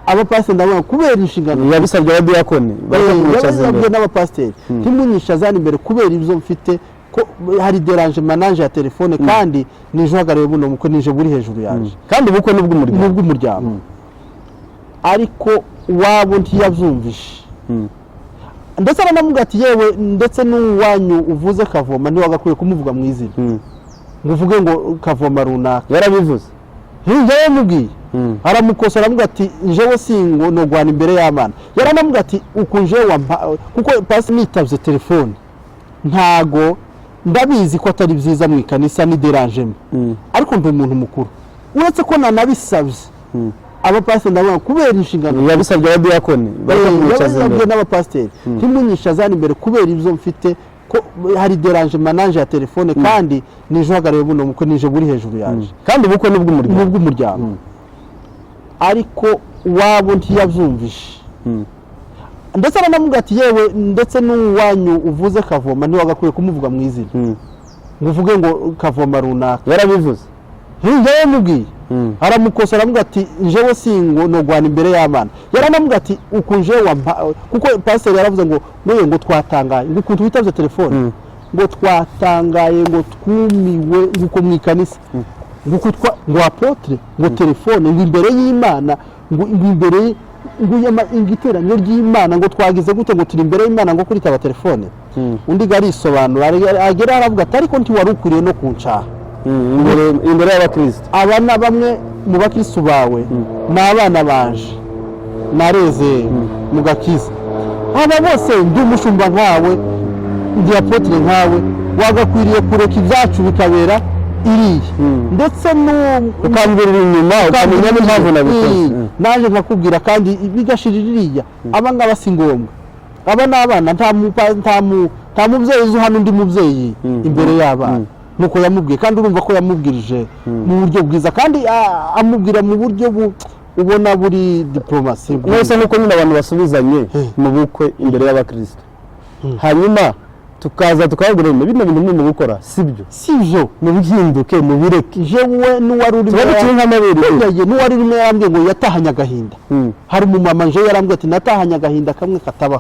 Abapasiteri ndabona kubera inshingano yabisabye abadiyakoni yabisabye n'abapasiteri ntimunyishazane imbere kubera ibyo mfite ko hari derangement nanje ya telefone kandi nijuhagareye buno muko nije buri hejuru yaje kandi buko n'ubw'umuryango ariko wabo ntiyabyumvishe ndetse aranamubwira ati yewe ndetse n'uwanyu uvuze Kavoma ntiwagakwiye kumuvuga mu izina ngo uvuge ngo Kavoma runaka yarabivuze njyewe mubwiye aramukosa aramubwira ati njyewe singo no gwana imbere y'Imana yaranamubwira ati ukunje kuko pasi nitabye telefone ntago ndabizi ko atari byiza mu ikanisa ni derangement. Ariko ndi umuntu mukuru. Uretse ko nanabisabye. Abapasiteri ndabona kubera inshingano yabisabye abadiyakoni yabisabye n'abapasiteri ntimunyishazane imbere kubera ibyo mfite ko hari derangement nanje ya telefone kandi nijuhagareye buno muko nije buri hejuru yaje kandi buko n'ubw'umuryango ariko wabo ntiyabyumvishe ndetse aranamubwira ati yewe ndetse n'uwanyu uvuze Kavoma ntiwagakwiye kumuvuga mu izina ngo uvuge ngo Kavoma runaka yarabivuze njyewe mubwiye aramukosa aramubwira ati njyewe singo no gwana imbere y'Imana yaranamubwira ati ukunje kuko pasiteri yaravuze ngo twatangaye ngo ukuntu witabye telefone ngo twatangaye ngo twumiwe nguko mu ikanisa ngo apotre ngo telefone ngo imbere y'Imana ngo imbere ingiteranyo ry'Imana ngo twagize gute ngo turi imbere y'Imana ngo kuri taba telefone undi garisobanura agera aravuga ati ariko nti warukuriye no kuncaha imbere y'abakristo abana bamwe mu bakristo bawe n'abana banje nareze mu gakiza aba bose ndi umushumba nkawe ndi apotre nkawe wagakwiriye kureka ibyacu bikabera iriye ndetse ukambirira inyuma ukamenya n'impamvu nabikoze naje nkakubwira kandi bigashiririya aba ngaba si ngombwa aba n'abana nta mubyeyi uzi hano undi mubyeyi imbere y'abana nuko yamubwiye kandi urumva ko yamubwirije mu buryo bwiza kandi amubwira mu buryo ubona buri diplomasi mwese nuko nyine abantu basubizanye mu bukwe imbere y'abakristo hanyuma tukaza tukababwira bino bintu mwe gukora sibyo mubihinduke mubireke jewe n'uwari uri n'uwari uri yarambwiye ngo yatahanye agahinda hari umumama nje yarambwiye ati natahanye agahinda kamwe kataba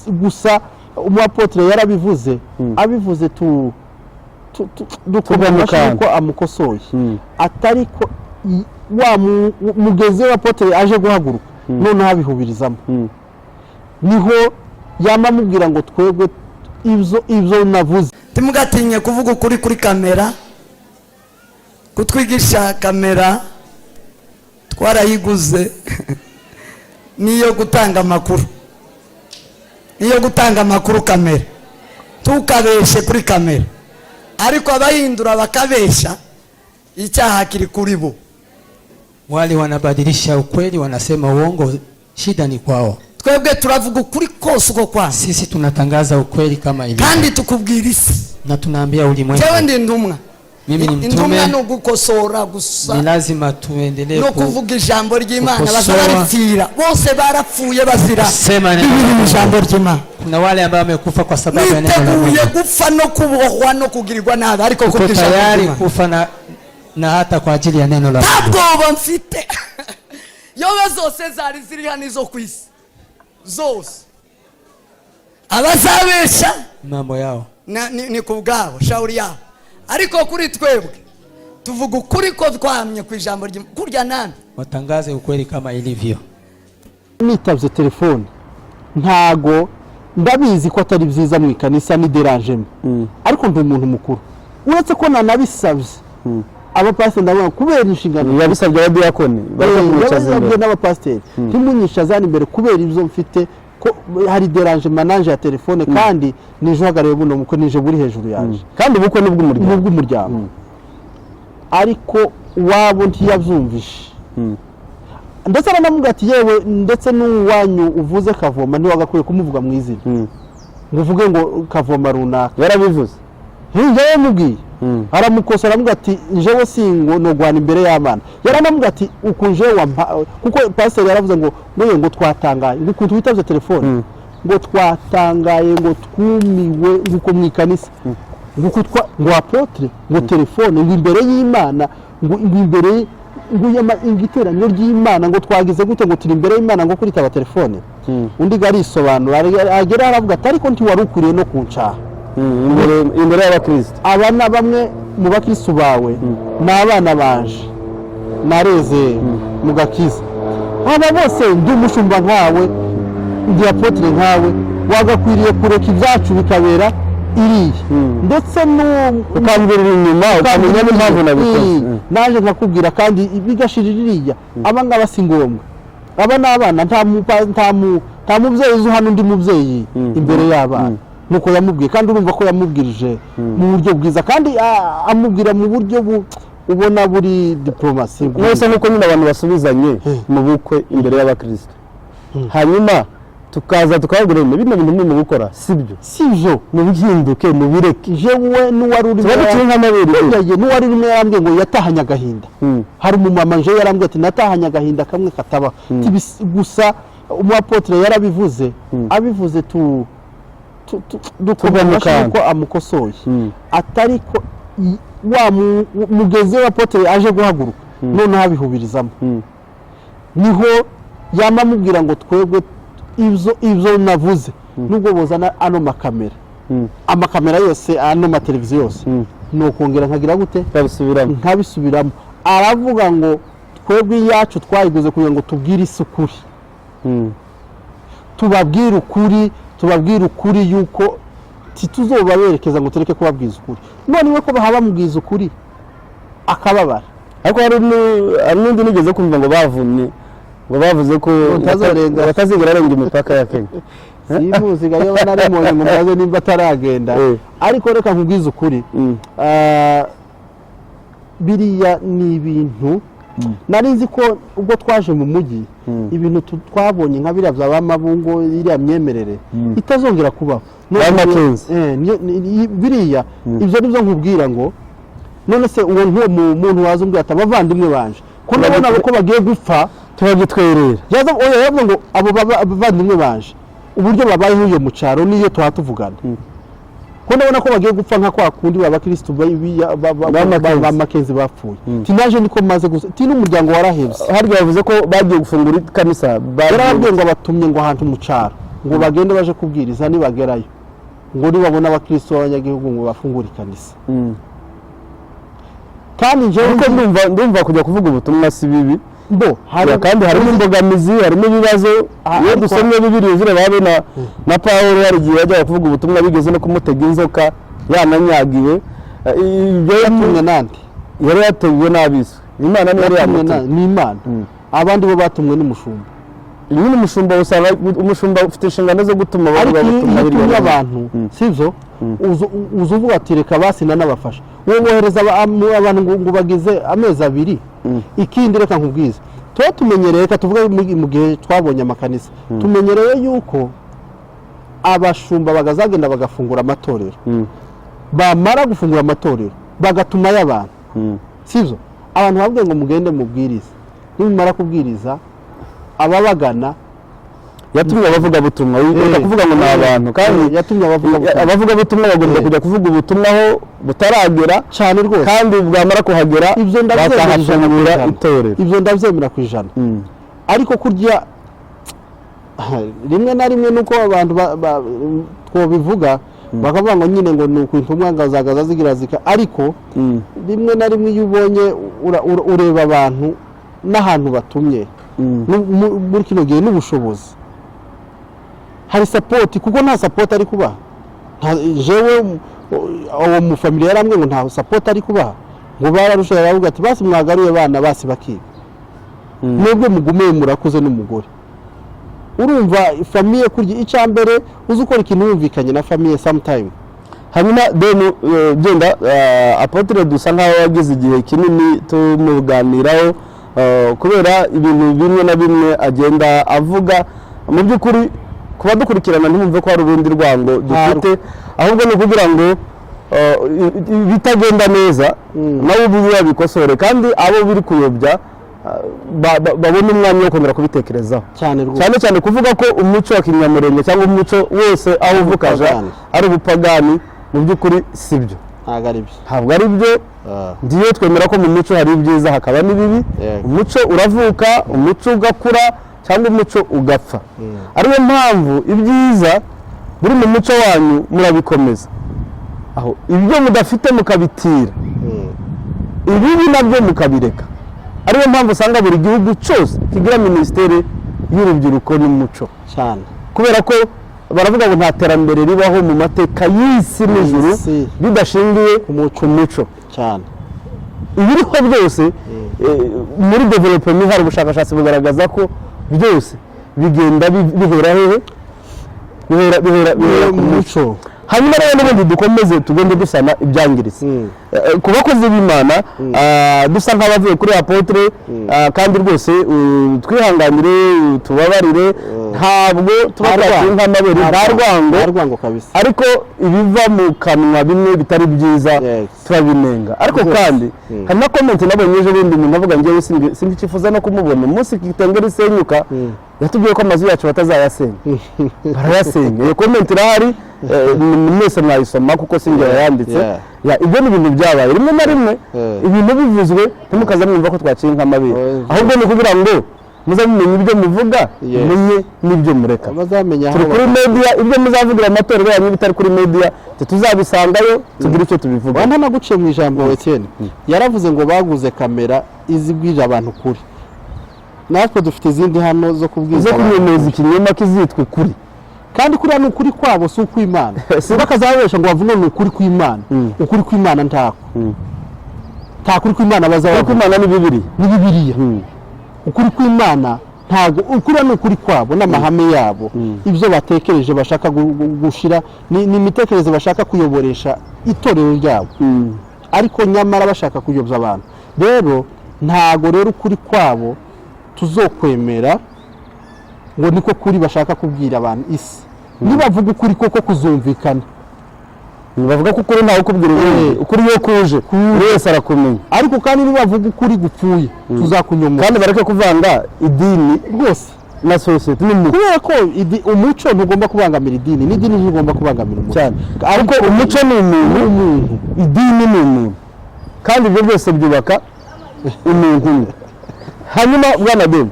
gusa umuapotre yarabivuze abivuze dukomeza ko amukosoye atari ko wa mugeze wa apotre aje guhaguruka none habihubirizamo niho yamamubwira ngo twebwe ibyo navuze timugatinye kuvuga ukuri kuri kamera kutwigisha kamera twarayiguze niyo gutanga amakuru kamera tukabeshe kuri kamera ariko abahindura bakabesha icyaha kiri kuri bo wale wanabadilisha ukweli wanasema uongo shida ni kwao twebwe turavuga ukuri kose uko kwa sisi tunatangaza ukweli kama ilivyo kandi tukubwira isi na tunaambia ulimwengu jewe ndi ndumwa mimi ni mtume indumwa no gukosora gusa ni lazima tuendelee no kuvuga ijambo ry'Imana bazabaripfira bose barapfuye bazira sema ijambo ry'Imana kuna wale ambao wamekufa kwa sababu ya neno la Mungu gufa no kubohwa no kugirirwa nabi ariko kuvuga tayari kufa na hata kwa ajili ya neno la Mungu tabwoba mfite yowe zose zari ziri hanizo kwisi zose abazabesha mambo yao ni kubwabo shauri yao ariko kuri twebwe tuvuga ukuri ko twamye ku ijambo kurya nani watangaze ukweli kama ilivyo nitabye telefone ntago ndabizi ko atari byiza mu ikanisa ni derangement. Ariko ndi umuntu mukuru uretse ko nanabisabye abapasiteri ndabona kubera inshingano yabisabye abadiyakoni yabisabye n'abapasiteri ntimunyicazane imbere kubera ibyo mfite ko hari derangement nanje ya telefone kandi nije uhagarariye buno muko nije buri hejuru yaje kandi ubukwe n'ubw'umuryango ariko wabo ntiyabyumvishe ndetse aranamubwira ati yewe ndetse n'uwanyu uvuze Kavoma ntiwagakwiye kumuvuga mu izina ngo uvuge ngo Kavoma runaka yarabivuze njyewe mubwiye aramukosa aramubwira ati njyewe singo nogwana imbere y'Imana yaranamubwira ati ukunje kuko pastor yaravuze ngo twatangaye ngo ukuntu witavye telefone ngo twatangaye ngo twumiwe nguko mwikanisa ngo apotre ngo telefone ngo imbere y'Imana ngo imbere nguyama ingiteranyo ry'Imana ngo twagize gute ngo turi imbere y'Imana ngo kuri taba telefone undi garisobanura agera aravuga ati ariko nti warukuriye no kuncaha imbere y'abakristo abana bamwe mu bakristo bawe n'abana banje nareze mu gakiza aba bose ndi umushumba nkawe ndi apotre nkawe wagakwiriye kureka ibyacu bikabera iriya ndetse ukambirira inyuma ukamenya n'impamvu nabikoze naje nkakubwira kandi bigashirira iriya aba ngaba si ngombwa aba n'abana nta mubyeyi uzi hano undi mubyeyi imbere y'abana nuko yamubwiye kandi urumva ko yamubwirije mu buryo bwiza kandi amubwira mu buryo ubona buri diplomasi mwese nuko nyine abantu basubizanye mu bukwe imbere y'abakristo hanyuma tukaza tukababwira bino bintu mu gukora sibyo mubihinduke mubireke jewe n'uwari uri n'uwari rimwe yarambwiye ngo yatahanye agahinda hari umumama nje yarambwiye ati natahanye agahinda kamwe kataba gusa umuapotre yarabivuze abivuze dukomeje ko amukosoye atari ko wa mugeze wa apotre aje guhaguruka none habihubirizamo niho yamamubwira ngo twebwe ibyo navuze nubwo bozana ano makamera amakamera yose ano mateleviziyo yose nokongera nkagira gute nkabisubiramo aravuga ngo twebwe iyacu twayiguze kugira ngo tubwire isukuri tubabwire ukuri yuko tituzobaberekeza ngo tureke kubabwiza ukuri none we ko bahabamubwiza ukuri akababara ariko hari n'undi nigeze kumva ngo bavumye ngo bavuze ko batazigera arenga imipaka ya Kenya simuzi gayo banaremone ngo mbaze nimba ataragenda ariko reka nkubwiza ukuri biriya ni ibintu narinzi ko ubwo twaje mu mujyi ibintu twabonye nka biriya by'abamabungo iriya myemerere itazongera kubaho biriya ibyo nibyo nkubwira ngo none se uwo muntu waza umbwira ati abavandimwe banje ko nabona ko bagiye gupfa tubagitwerera yavuze ngo abo bavandimwe banje uburyo babayeho iyo mu cyaro niyo tuhatuvugana ko ndabona ko bagiye gupfa nka kwa kundi abakristo ba Makenzi bapfuye tinaje niko maze gusa n'umuryango warahebye harya yavuze ko bagiye gufungura ikanisa yarabwiye ngo batumye ngo ahantu mu cyaro ngo bagende baje kubwiriza nibagerayo ngo nibabona abakristo b'abanyagihugu ngo bafungure ikanisa kandi njyewe ndumva kujya kuvuga ubutumwa si bibi kandi harimo imbogamizi harimo ibibazo iyo dusomye Bibiliya uzira babe na Pawulo hari igihe yajyaga kuvuga ubutumwa bigeze no kumutega inzoka yananyagiye ibyo yatumwe nande yari yateguwe n'abisi Imana niyo yatumwe n'Imana abandi bo batumwe n'umushumba nyine umushumba ufite inshingano zo gutuma abantu sivyo uzuvuga ati reka basina n'abafasha wowe wohereza abantu ngo bagize amezi abiri ikindi reka nkubwiza tumenyereye reka tuvuge mu gihe twabonye amakanisa tumenyereye yuko abashumba bagazagenda bagafungura amatorero bamara gufungura amatorero bagatuma y'abantu sivyo abantu babwiye ngo mugende mubwiriza nimara kubwiriza ababagana yatumye abavuga butumwa wita kuvuga ngo n'abantu kandi yatumye abavuga butumwa bagomba kujya kuvuga ubutumwa aho butaragera cyane rwose kandi bwamara kuhagera bakahafungura itorero ibyo ndabyemera ku ijana ariko kurya rimwe na rimwe nuko abantu twobivuga bakavuga ngo nyine ngo ni ukuntu umwanga zagaza zigira zika ariko rimwe na rimwe iyo ubonye ureba abantu n'ahantu batumye muri kino gihe n'ubushobozi hari support kuko nta support ari kubaha jewe uwo mu family yarambwe ngo nta support ari kubaha ngo bararushaho baravuga ati basi mwagaruye abana basi bakiga mwebwe mugumeye murakuze n'umugore urumva famiye kurya icyambere uzi ukora ikintu wumvikanye na famiye sometime. hanyuma deni genda Apotre dusa nkaho wagize igihe kinini tumuganiraho kubera ibintu bimwe na bimwe agenda avuga mu by'ukuri kuba dukurikirana ntimumve ko hari urundi rwango dufite ahubwo no kugira ngo bitagenda neza nawe ubu yabikosore kandi abo biri kuyobya babona umwanya wo kongera kubitekerezaho cyane kuvuga ko umuco wa kinyamurenge cyangwa umuco wose aho uvukaja ari ubupagani mu by'ukuri sibyo ntabwo ari byo ndiyo twemera ko mu muco hari ibyiza hakaba n'ibibi umuco uravuka umuco ugakura cyangwa umuco ugapfa ariyo mpamvu ibyiza buri mu muco wanyu murabikomeza aho ibyo mudafite mukabitira ibibi nabyo mukabireka ariyo mpamvu usanga buri gihugu cyose kigira minisiteri y'urubyiruko n'umuco cyane kubera ko baravuga ngo nta terambere ribaho mu mateka y'isi n'ijuru bidashingiye ku muco cyane ibiriho byose muri development hari ubushakashatsi bugaragaza ko byose bigenda bihera hehe bihera ku muco hanyuma rero n'ubundi dukomeze tugende dusana ibyangiritse ku bakozi b'Imana dusa nk'abavuye kuri Apotre kandi rwose twihanganire tubabarire ntabwo tubakwaye nk'amabere ndarwango kabisa ariko ibiva mu kanwa bimwe bitari byiza turabinenga ariko kandi hari na comment nabonye ejo bundi umuntu avuga ngewe singikifuza no kumubona umunsi kitengera isenyuka yatubwiye ko amazu yacu batazayasenya barayasenya iyo comment irahari mwese mwayisoma kuko singira yanditse ibyo ni ibintu byabaye rimwe na rimwe ibintu bivuzwe ntimukaza mwumva ko twaciye nk'amabere ahubwo ni kugira ngo muzamumenye ibyo muvuga menye n'ibyo mureka turi kuri media ibyo muzavugira amatorero yanyu bitari kuri media tuzabisangayo tugira icyo tubivuga wanda naguciye mu ijambo Etienne yaravuze ngo baguze kamera izibwira abantu kuri natwe dufite izindi hano zo kubwiza kumwemeza ikinyoma kizitwe kuri kandi kuriya ni ukuri kwabo si ukw'Imana bakazabesha ngo bavuge ni ukuri kw'Imana ukuri kw'Imana ntako nta kuri kw'Imana bazavuga kw'Imana ni Bibiliya ukuri kw'Imana ntago ukuri ni ukuri kwabo n'amahame yabo ibyo batekereje bashaka gushira ni imitekerereze bashaka kuyoboresha itorero ryabo ariko nyamara bashaka kuyobya abantu rero ntago rero ukuri kwabo tuzokwemera ngo niko kuri bashaka kubwira abantu isi nibavuga ukuri koko kuzumvikana bavuga ko ukuri ntawe ukubwira ukuri yo kuje wese arakumenya ariko kandi nibavuga ukuri gupfuye tuzakunyomora kandi bareke kuvanga idini rwose na society kubera ko umuco ntugomba kubangamira idini n'idini ntugomba kubangamira umuco cyane ariko umuco ni umuntu idini ni umuntu kandi ibyo byose byubaka umuntu hanyuma bwana Deni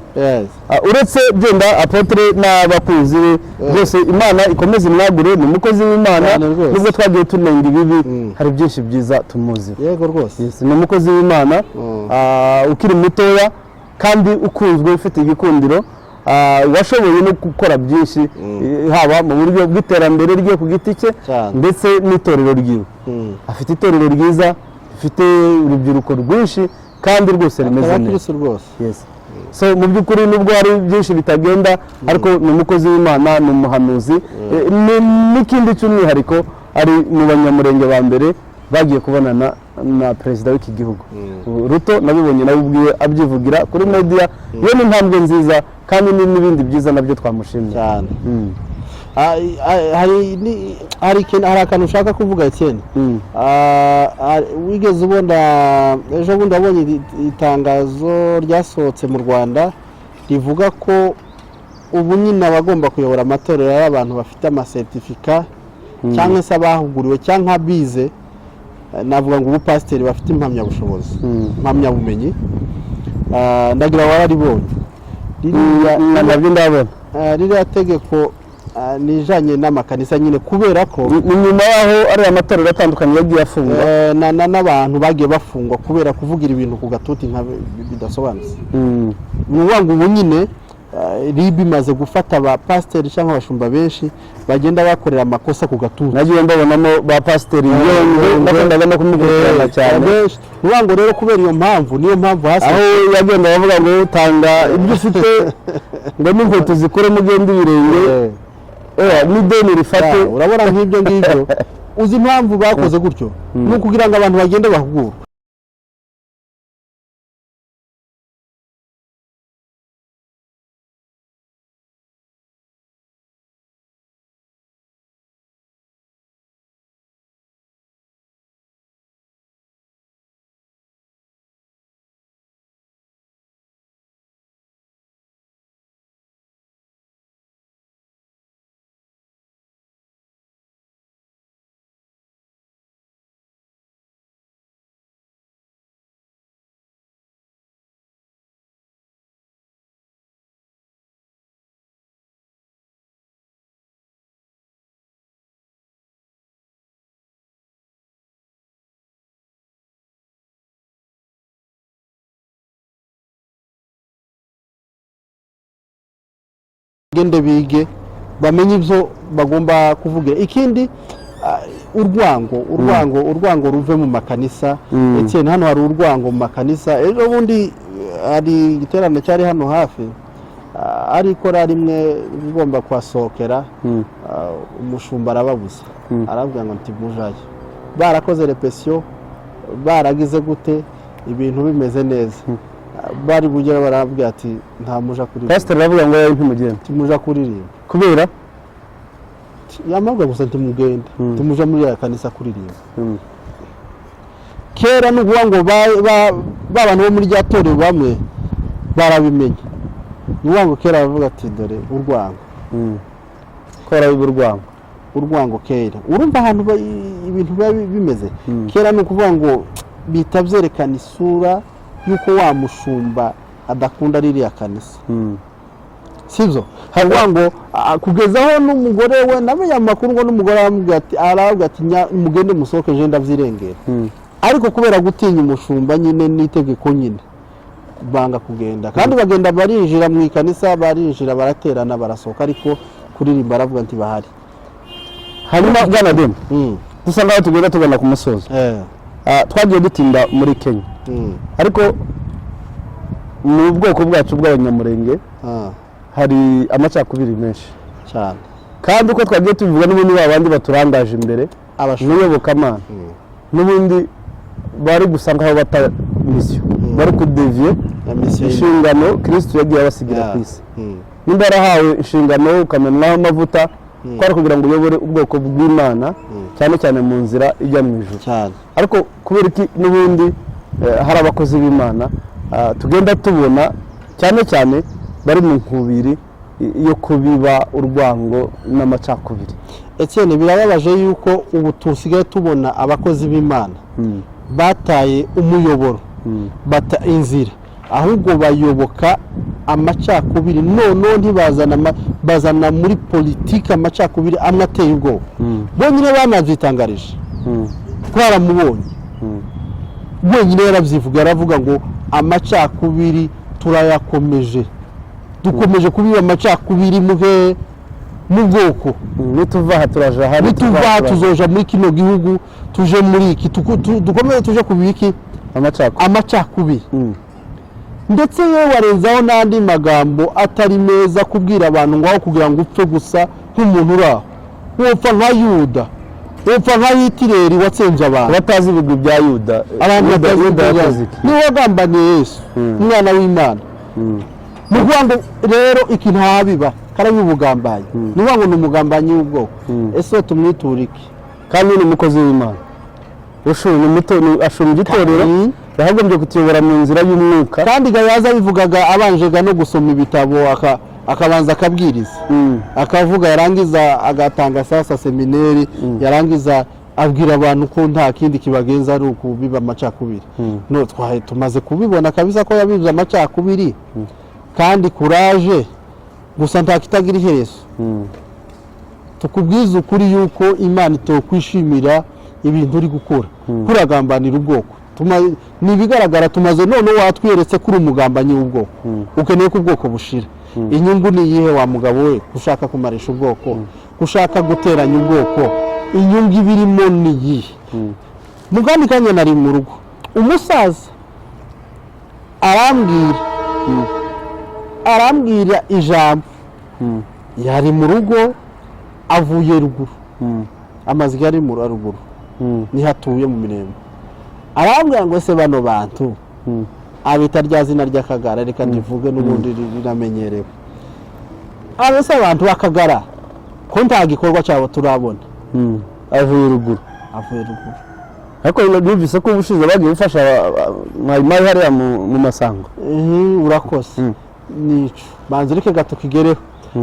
uretse byenda Apotre n'abakunzi be bose Imana ikomeze imwagure ni umukozi w'Imana nubwo twagiye tunenga ibibi hari byinshi byiza tumuzi yego rwose ni umukozi w'Imana ukiri mutoya kandi ukunzwe ufite igikundiro washoboye no gukora byinshi haba mu buryo bw'iterambere rye ku giti cye ndetse n'itorero ryiwe afite itorero ryiza rifite urubyiruko rwinshi kandi rwose rimeze neza yes so mu by'ukuri nubwo hari byinshi bitagenda ariko ni umukozi w'Imana ni umuhanuzi n'ikindi cy'umwihariko ari mu banyamurenge ba mbere bagiye kubonana na perezida w'iki gihugu Ruto nabibonye nawe ubwiye abyivugira kuri media iyo ni intambwe nziza kandi n'ibindi byiza nabyo twamushimye cyane hari akantu ushaka kuvuga Etienne wigeze ubona ejo bundi wabonye itangazo ryasohotse mu Rwanda rivuga ko ubu nyine abagomba kuyobora amatorero y'abantu bafite amasertifika cyangwa se abahuguriwe cyangwa abize navuga ngo ubupasiteri bafite impamyabushobozi impamyabumenyi ndagira wararibonye ririya tegeko nijanye n'amakanisa nyine kubera ko nyuma yaho ari amatorero atandukanye yagiye afungwa n'abantu bagiye bafungwa kubera kuvugira ibintu ku gatuti nka bidasobanutse ni ubu nyine ribi imaze gufata abapasiteri cyangwa abashumba benshi bagenda bakorera amakosa ku gatuza nagiye mbabonamo ba pasiteri bakundaga no kumukurikirana cyane nuvuga ngo rero kubera iyo mpamvu niyo mpamvu hasi aho yagenda bavuga ngo tanga ibyo ufite ngo n'inkweto zikore mugende ibirenge n'ideni rifate urabona nk'ibyo ngibyo uzi impamvu bakoze gutyo ni ukugira ngo abantu bagende bahugurwe gende bige bamenye ibyo bagomba kuvuga. Ikindi urwango ruve mu makanisa ndetse hano hari urwango mu makanisa. Ejo bundi hari igiterane cyari hano hafi ariko rimwe bigomba kwasohokera umushumba arababuza aravuga ngo ntimujaye barakoze repetition baragize gute ibintu bimeze neza bari bugera barabwira ati nta muja kuririmba. Pastor aravuga ngo yawe ntimugende timuja kuririmba kubera yamabwa gusa ntimugende timuja muri ya kanisa kuririmba. Kera n'ubuwa ngo babantu bo muri rya torero bamwe barabimenye n'ubuwa ngo kera bavuga ati dore urwango kora urwango kera urumva ahantu ibintu bimeze kera no kuvuga ngo bitabyerekana isura yuko wa mushumba adakunda ririya kanisa sibyo havuga ngo kugezaho n'umugore we namenye amakuru ngo n'umugore aravuga ati mugende musohoke je ndavyirengera ariko kubera gutinya umushumba nyine n'itegeko nyine banga kugenda kandi bagenda barinjira mu ikanisa barinjira baraterana barasohoka ariko kuririmba aravuga nti bahari. Hanyuma bwana Demu dusa ngaho tugenda tugana ku musozo twagiye dutinda muri Kenya ariko mu bwoko bwacu bw'abanyamurenge hari amacakubiri menshi cyane kandi uko twagiye tubivuga n'ubundi babandi baturangaje imbere abashobokamana n'ubundi bari gusanga aho bata mission bari kudevier inshingano Kristo yagiye abasigira ku isi nimba yarahawe inshingano ukamenaho amavuta kwari kugira ngo uyobore ubwoko bw'Imana cyane cyane mu nzira ijya mu ijuru cyane ariko kubera iki n'ubundi hari abakozi b'Imana tugenda tubona cyane cyane bari mu nkubiri yo kubiba urwango n'amacakubiri. Etienne birababaje yuko ubu tusigaye tubona abakozi b'Imana bataye umuyoboro bata inzira ahubwo bayoboka amacakubiri none ntibazana muri politiki amacakubiri amwe ateye ubwoba bonyine banazitangarije twaramubonye bonyine yaravyivuga aravuga ngo amacakubiri turayakomeje dukomeje kubiba amacakubiri mu bwoko nituva turaja hari nituva tuzoja muri kino gihugu tuje muri iki dukomeye tuje kubiki amacakubiri ndetse yewe warenzaho n'andi magambo atari meza kubwira abantu ngo aho kugira ngo upfe gusa nk'umuntu uraho wopfa nka Yuda wopfa nka Hitireri watsenze abantu batazi ibigwi bya Yuda abantu batazi ni wagambaniye Yesu umwana w'Imana nuvuga ngo rero iki ntabiba karabi ubugambanyi nuvuga ngo n'umugambanyi w'ubwoko ese tumwitura iki kandi ni umukozi w'Imana ushuri ni muto ashumye igitorero yahagombye kutiyobora mu nzira y'umwuka kandi gayaza bivugaga abanjega no gusoma ibitabo akabanza akabwiriza akavuga yarangiza agatanga sasa seminari yarangiza abwira abantu ko nta kindi kibagenza ari ukubiba amacakubiri no twahe tumaze kubibona kabisa ko yabivuze amacakubiri kandi courage gusa ntakitagira iherezo tukubwiza ukuri yuko Imana itokwishimira ibintu uri gukora kuragambanira ubwoko ni bigaragara tumaze none watwiyeretse kuri umugambanyi w'ubwoko ukeneye ko ubwoko bushira inyungu ni iyihe wa mugabo we ushaka kumarisha ubwoko ushaka guteranya ubwoko inyungu ibirimo ni iyihe mu kandi kanya nari mu rugo umusaza arambwira ijambo yari mu rugo avuye ruguru amazi yari mu ruguru nihatuye mu Mirembe arambwira ngo se bano bantu abita rya zina ry'Akagara reka ndivuge n'ubundi riramenyerewe abese abantu bakagara ko nta gikorwa cyabo turabona avuye ruguru ariko numvise ko ubushize bagiye gufasha mwari hariya mu Masango urakoze nico banzirike gato kigereho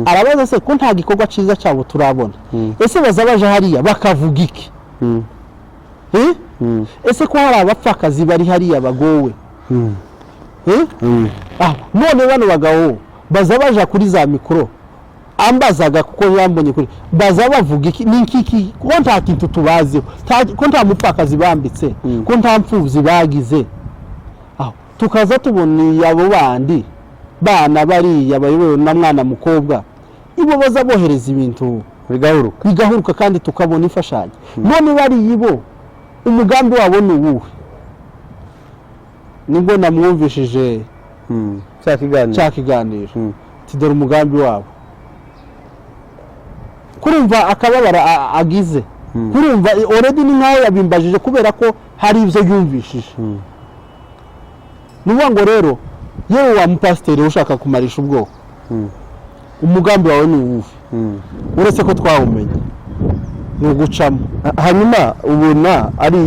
arabaza se ko nta gikorwa cyiza cyabo turabona ese baza baje hariya bakavuga iki ese ko hari abapfakazi bari hariya bagowe none bano bagabo baza baje kuri za mikoro ambazaga kuko yambonye kuri baza bavuga iki ninkiki ko nta kintu tubaziho ko nta mupfakazi bambitse ko nta mpfuzi bagize tukaza tubona abo bandi bana bari abayobowe na mwana mukobwa ibo baza bohereza ibintu bigahuruka kandi tukabona imfashanyo none bari ibo umugambi wabo ni uwuhe nibwo namwumvishije cya kiganiro tidora umugambi wabo kurumva akababara agize kurumva already ni nkaho yabimbajije kubera ko hari ibyo yumvishije nuvuga ngo rero yewe wa mupasiteri ushaka kumarisha ubwoko umugambi wawe ni uwuhe uretse ko twawumenye ni ugucamo hanyuma ubona ari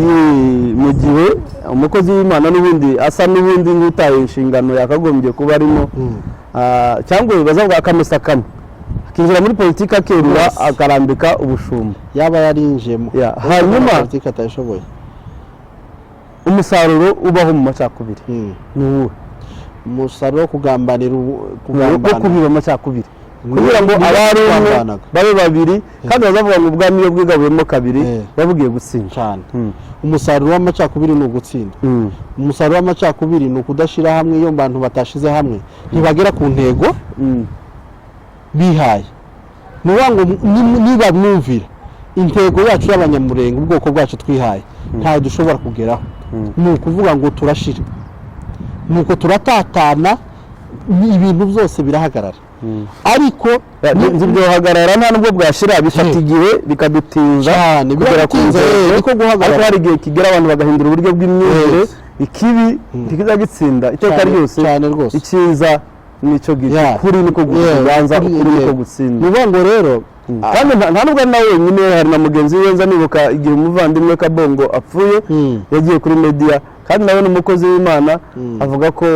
mu gihe umukozi w'Imana n'ubundi asa n'ubundi nk'utaye inshingano yakagombye kuba arimo cyangwa bazavuga akamusakamo akinjira muri politiki akerura akarambika ubushumba yaba yarinjemo hanyuma politiki atayishoboye umusaruro ubaho mu macakubiri ni uwuhe umusaruro wo kugambanira kubiba amacakubiri kugira ngo abari babe babiri kandi bazavuga ngo ubwami iyo bwigabuyemo kabiri babugiye gutsinda cyane umusaruro w'amacakubiri ni ugutsinda umusaruro w'amacakubiri ni ukudashyira hamwe iyo abantu batashize hamwe ntibagera ku ntego bihaye ni ukuvuga ngo niba mwumvira intego yacu y'abanyamurenge ubwoko bwacu twihaye ntayo dushobora kugeraho ni ukuvuga ngo turashira ni uko turatatana ibintu byose birahagarara ariko byohagarara nta nubwo bwashira bifata igihe bikadutinza cyane biratinze niko guhagarara ariko hari igihe kigera abantu bagahindura uburyo bw'imyumvire ikibi ntikiza gitsinda iteka ryose icyiza nicyo gihe kuri niko gubanza kuri niko gutsinda nivuga ngo rero kandi nta nubwo nawe wenyine hari na mugenzi we nza nibuka igihe umuvandimwe Kabongo apfuye yagiye kuri media kandi nawe ni umukozi w'Imana avuga ko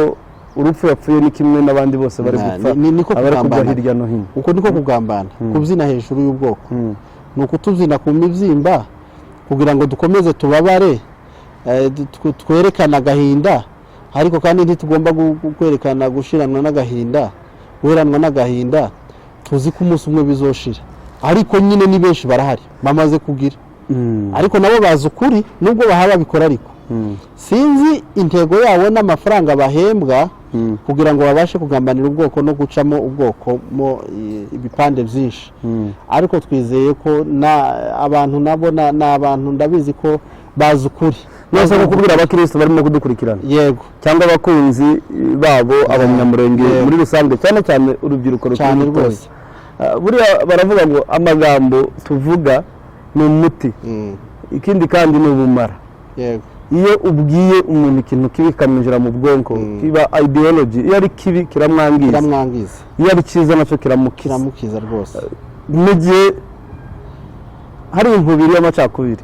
urupfu yapfuye ni kimwe n'abandi bose bari gupfa abari kugwa hirya no hino uko niko kugambana kubyina hejuru y'ubwoko ni ukutubyina ku mibyimba kugira ngo dukomeze tubabare twerekana agahinda ariko kandi ntitugomba kwerekana gushiranwa n'agahinda guheranwa n'agahinda tuzi ko umunsi umwe bizoshira ariko nyine ni benshi barahari bamaze kugira ariko nabo bazi ukuri nubwo bahaba bikora ariko sinzi intego yabo n'amafaranga bahembwa kugira ngo babashe kugambanira ubwoko no gucamo ubwoko mo ibipande byinshi ariko twizeye ko abantu nabo n'abantu ndabizi ko bazi ukuri nose no kubwira abakristo barimo kudukurikirana yego cyangwa abakunzi babo abanyamurenge muri rusange cyane cyane urubyiruko cyane rwose buriya baravuga ngo amagambo tuvuga ni umuti ikindi kandi ni ubumara yego iyo ubwiye umuntu ikintu kibi kaminjira mu bwonko kiba ideology iyo ari kibi kiramwangiza iyo ari cyiza nacyo kiramukiza rwose mu gihe hari inkubiri y'amacakubiri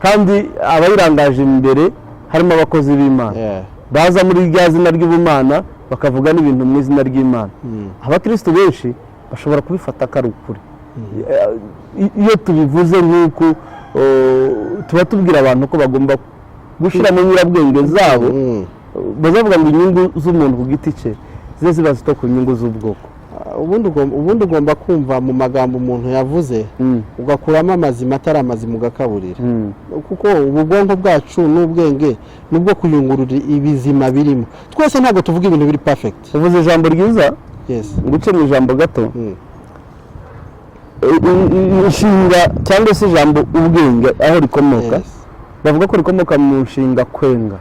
kandi abayirangaje imbere harimo abakozi b'Imana baza muri rya zina ry'ubumana bakavuga n'ibintu mu izina ry'Imana abakristo benshi bashobora kubifata ko ari ukuri iyo tubivuze nk'uko tuba tubwira abantu ko bagomba gushyira mu nyurabwenge zabo bazavuga ngo inyungu z'umuntu ku giti cye zize ziba zito ku nyungu z'ubwoko ubundi ugomba kumva mu magambo umuntu yavuze ugakuramo amazima atari amazima ugakaburira kuko ubwonko bwacu n'ubwenge nubwo kuyungurura ibizima birimo twese ntabwo tuvuga ibintu biri perfect uvuze ijambo ryiza yes nguce mu ijambo gato inshinga cyangwa se ijambo ubwenge aho rikomoka bavuga ko rikomoka mu nshinga kwenga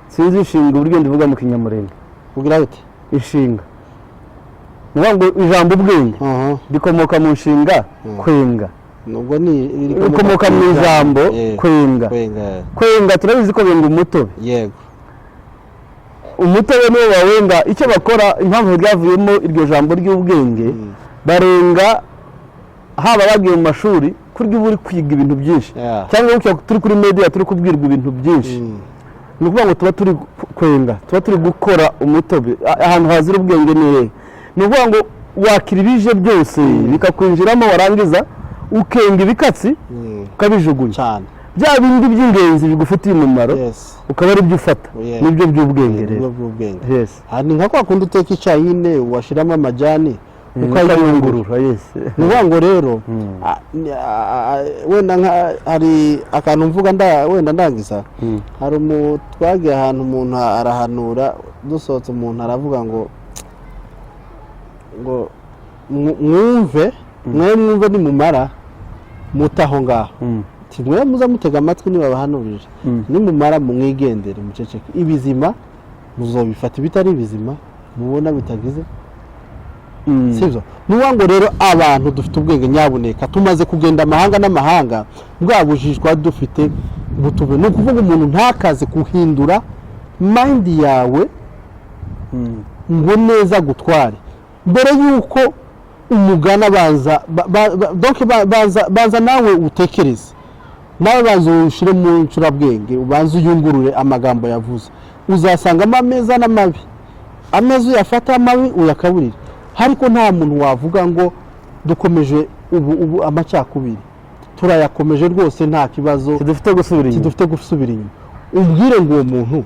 sinzi inshinga uburyo ndivuga mu kinyamurenge kugira bite inshinga niba ngo ijambo ubwenge rikomoka mu nshinga kwenga nubwo ni rikomoka mu ijambo kwenga kwenga turabizi ko benga umutobe yego umutobe niwo bawenga icyo bakora impamvu ryavuyemo iryo jambo ry'ubwenge barenga haba bagiye mu mashuri kurya uba uri kwiga ibintu byinshi cyangwa turi kuri media turi kubwirwa ibintu byinshi ni ukuvuga ngo tuba turi kwenga tuba turi gukora umutobe ahantu hazira ubwenge ni hehe ni ukuvuga ngo wakira ibije byose bikakwinjiramo warangiza ukenga ibikatsi ukabijugunya cyane bya bindi by'ingenzi bigufitiye umumaro ukaba ari byo ufata nibyo by'ubwenge rero ni nka kwa kundi uteka icyayi nyine washiramo amajyani ukayungurura ni ukuvuga ngo rero wenda hari akantu mvuga wenda ndangiza hari twagiye ahantu umuntu arahanura dusohotse umuntu aravuga ngo mwumve nimumara mutaho ngaho mwe muza mutega amatwi nibabahanurije nimumara mwigendere muceceke ibizima muzobifata ibitari ibizima mubona bitagize sibyo nuwa ngo rero abantu dufite ubwenge nyabuneka tumaze kugenda amahanga n'amahanga bwabujijwe dufite butube no kuvuga umuntu ntakaze kuhindura mind yawe ngo neza gutware mbere yuko umugana banza nawe utekereze nawe banza ushire mu ncurabwenge ubanza uyungurure amagambo yavuze uzasangamo ameza n'amabi ameza uyafata amabi uyakaburira ariko nta muntu wavuga ngo dukomeje ubu amacyakubiri turayakomeje rwose nta kibazo kidufite gusubira inyuma umbwire ngo uwo muntu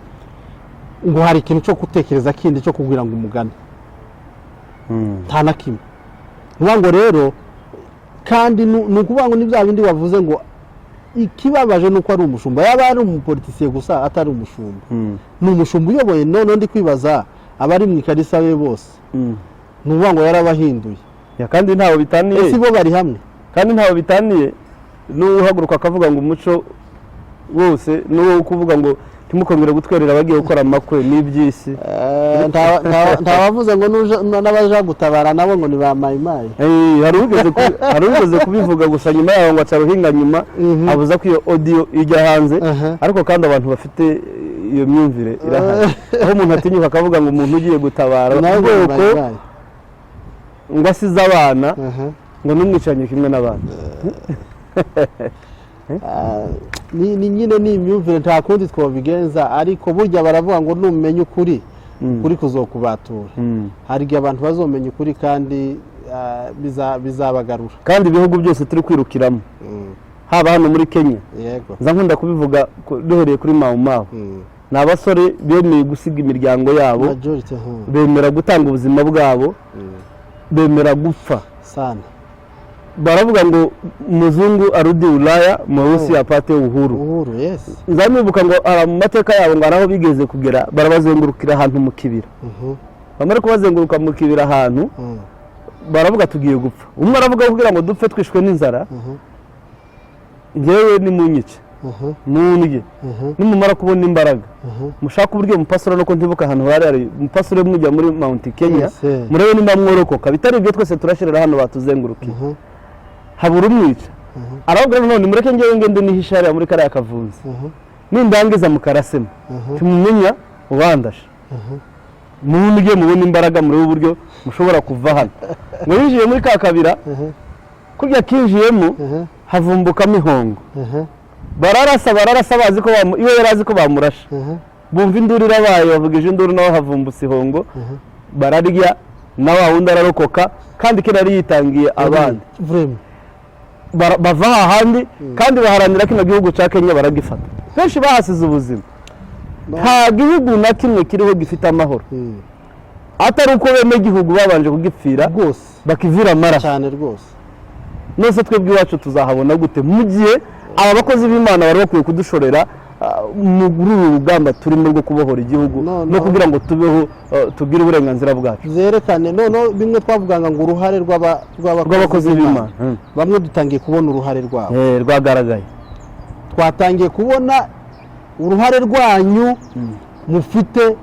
ngo hari ikintu cyo gutekereza kindi cyo kubwira ngo umugane nta na kimwe niyo ngo rero kandi ni ukuvuga ngo ni bya bindi wavuze ngo ikibabaje ni uko ari umushumba yaba ari umupolitisiye gusa atari umushumba ni umushumba uyoboye none ndi kwibaza abari mu ikarisa be bose ni ukuvuga ngo yarabahinduye kandi ntawe bitaniye ese bo bari hamwe kandi ntawe bitaniye n'uhaguruka akavuga ngo umuco wose n'uwo kuvuga ngo timukongera gutwerera abagiye gukora amakwe n'iby'isi ntawavuze ngo n'abaja gutabara nabo ngo ni ba mayimayi hari ugeze kubivuga gusa nyuma yaho ngo aca ruhinga nyuma abuza ko iyo audio ijya hanze ariko kandi abantu bafite iyo myumvire irahari aho umuntu atinyuka akavuga ngo umuntu ugiye gutabara ubwoko ngo asize abana ngo n'umwicanyi kimwe n'abana ni nyine ni imyumvire nta kundi twabigenza ariko burya baravuga ngo numenye ukuri kuri kuzokubatura hari igihe abantu bazomenya ukuri kandi bizabagarura kandi ibihugu byose turi kwirukiramo haba hano muri Kenya nza nkunda kubivuga duhereye kuri Mau ni abasore bemeye gusiga imiryango yabo bemera gutanga ubuzima bwabo bemera gupfa sana baravuga ngo umuzungu arudi Ulaya mweusi apate uhuru nzanibuka ngo mu mateka yabo ngo araho bigeze kugera barabazengurukira ahantu mu kibira bamara kubazenguruka mu kibira ahantu baravuga tugiye gupfa umwe aravuga kugira ngo dupfe twishwe n'inzara ngewe ni munyice nundye nimumara kubona imbaraga mushaka uburyo mupasura no ko ntibuka ahantu hari mupasura mujya muri Mount Kenya murebe nimba mworokoka bitari ibyo twese turashirira hano batuzengurukiye habura umwica aravuga none mureke ngewe ngende nihishariya muri kariya kavunzi nindangiza mukarasema tumumenya ubandasha nundye mubona imbaraga muri uburyo mushobora kuva hano ngo yinjiye muri ka kabira kurya kinjiyemo havumbukamo ihongo bararasa bazi ko iwe yarazi ko bamurasha bumva induru irabaye bavugije induru nawe havumbutse ihongo bararya na wa wundi ararokoka kandi kera yari yitangiye abandi bava ahandi kandi baharanira kino gihugu cya Kenya baragifata benshi bahasize ubuzima nta gihugu na kimwe kiriho gifite amahoro atari uko bene gihugu babanje kugipfira rwose bakivira amaraso cyane rwose nose twebwe iwacu tuzahabona gute mu gihe aba bakozi b'Imana bari bakwiye kudushorera muri uru rugamba turimo rwo kubohora igihugu no kugira ngo tubeho tugire uburenganzira bwacu zerekane noneho bimwe twavugaga ngo uruhare rw'abakozi b'Imana bamwe dutangiye kubona uruhare rwabo rwagaragaye twatangiye kubona uruhare rwanyu mufite